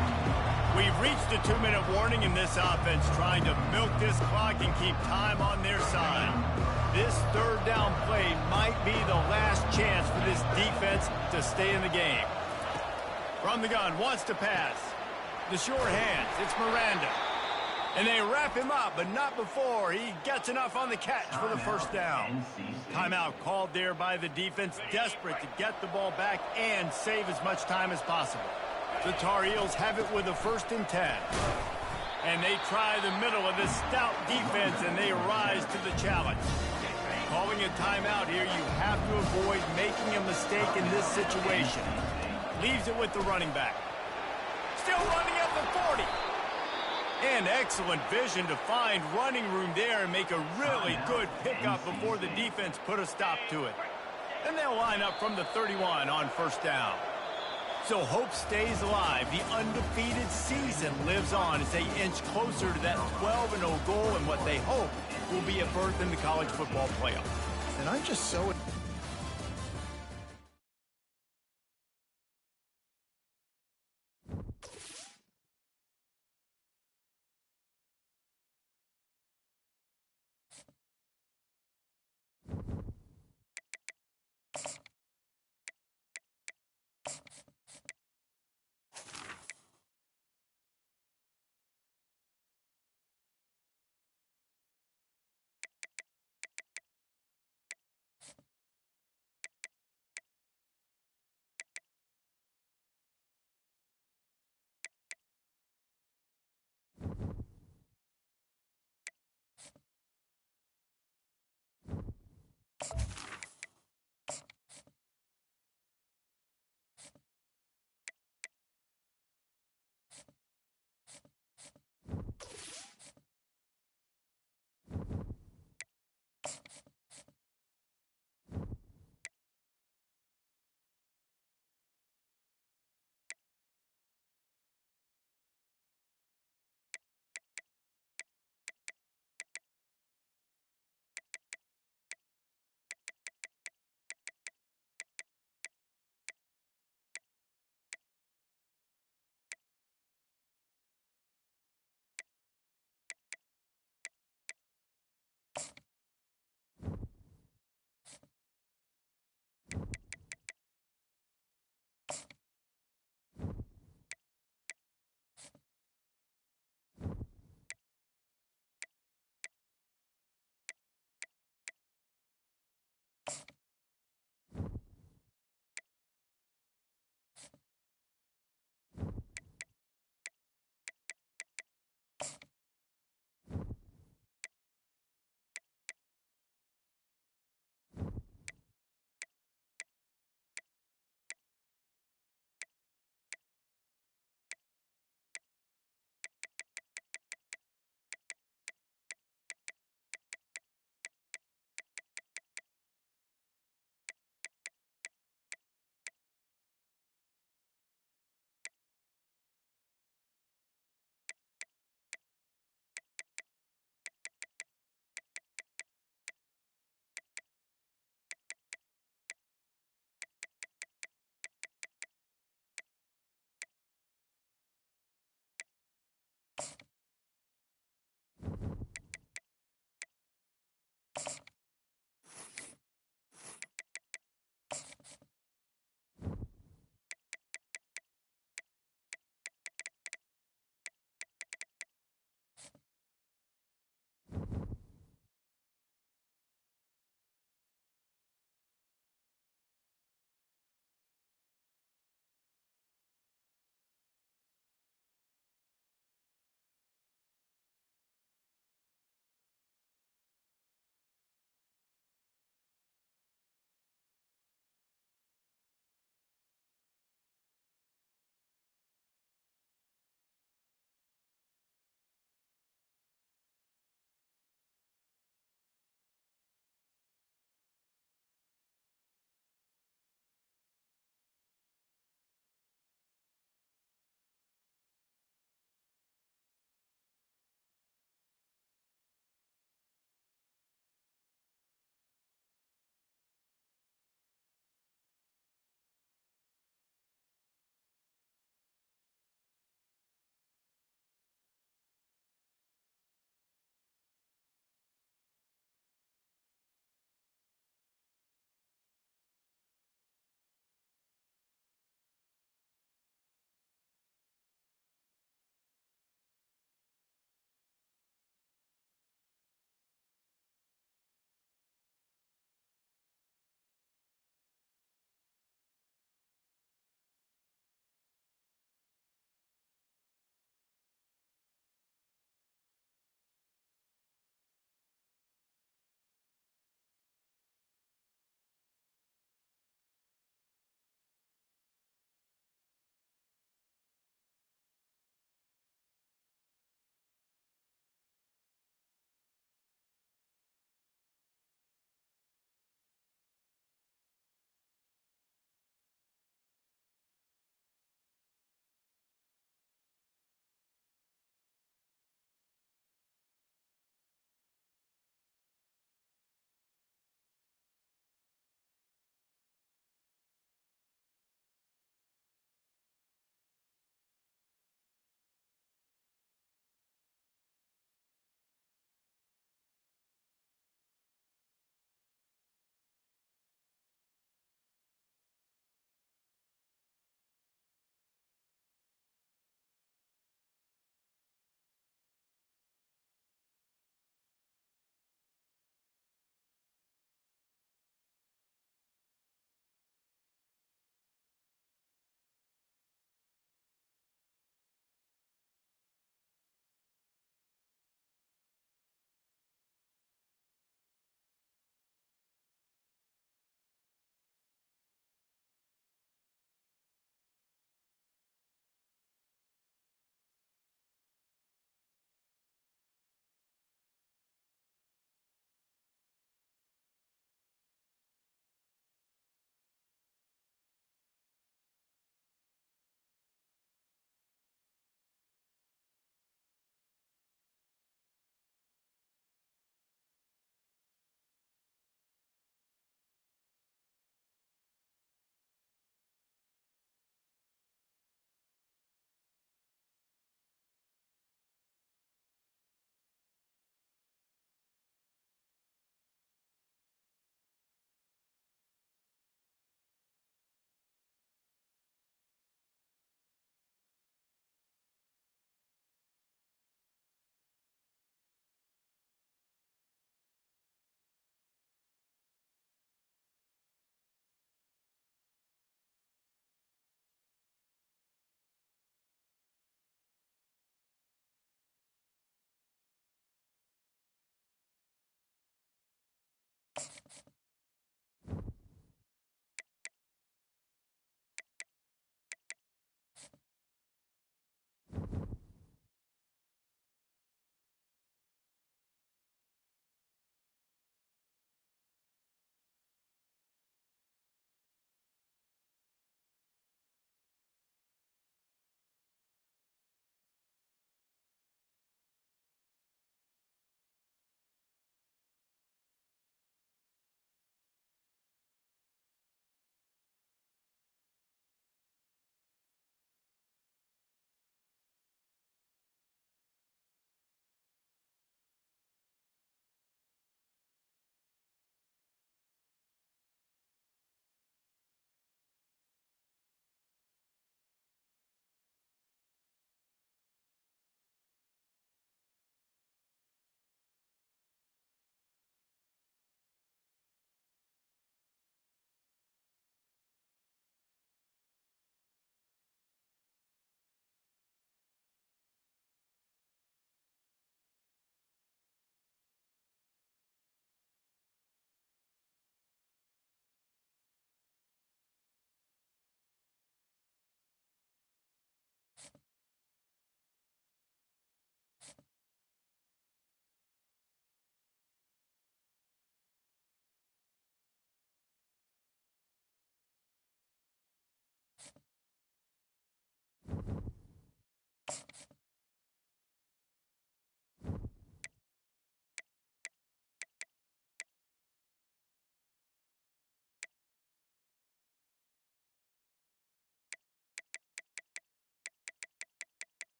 We've reached a 2-minute warning in this offense, trying to milk this clock and keep time on their side. This 3rd down play might be the last chance for this defense to stay in the game. From the gun, wants to pass. The sure hands, it's Miranda. And they wrap him up, but not before he gets enough on the catch for the 1st down. Timeout called there by the defense, desperate to get the ball back and save as much time as possible. The Tar Heels have it with a 1st and 10. And they try the middle of this stout defense, and they rise to the challenge. Calling a timeout here, you have to avoid making a mistake in this situation. Leaves it with the running back. Still running at the 40. And excellent vision to find running room there and make a really good pickup before the defense put a stop to it. And they'll line up from the 31 on 1st down. So hope stays alive. The undefeated season lives on as they inch closer to that 12-0 goal and what they hope will be a berth in the college football playoff. And I'm just so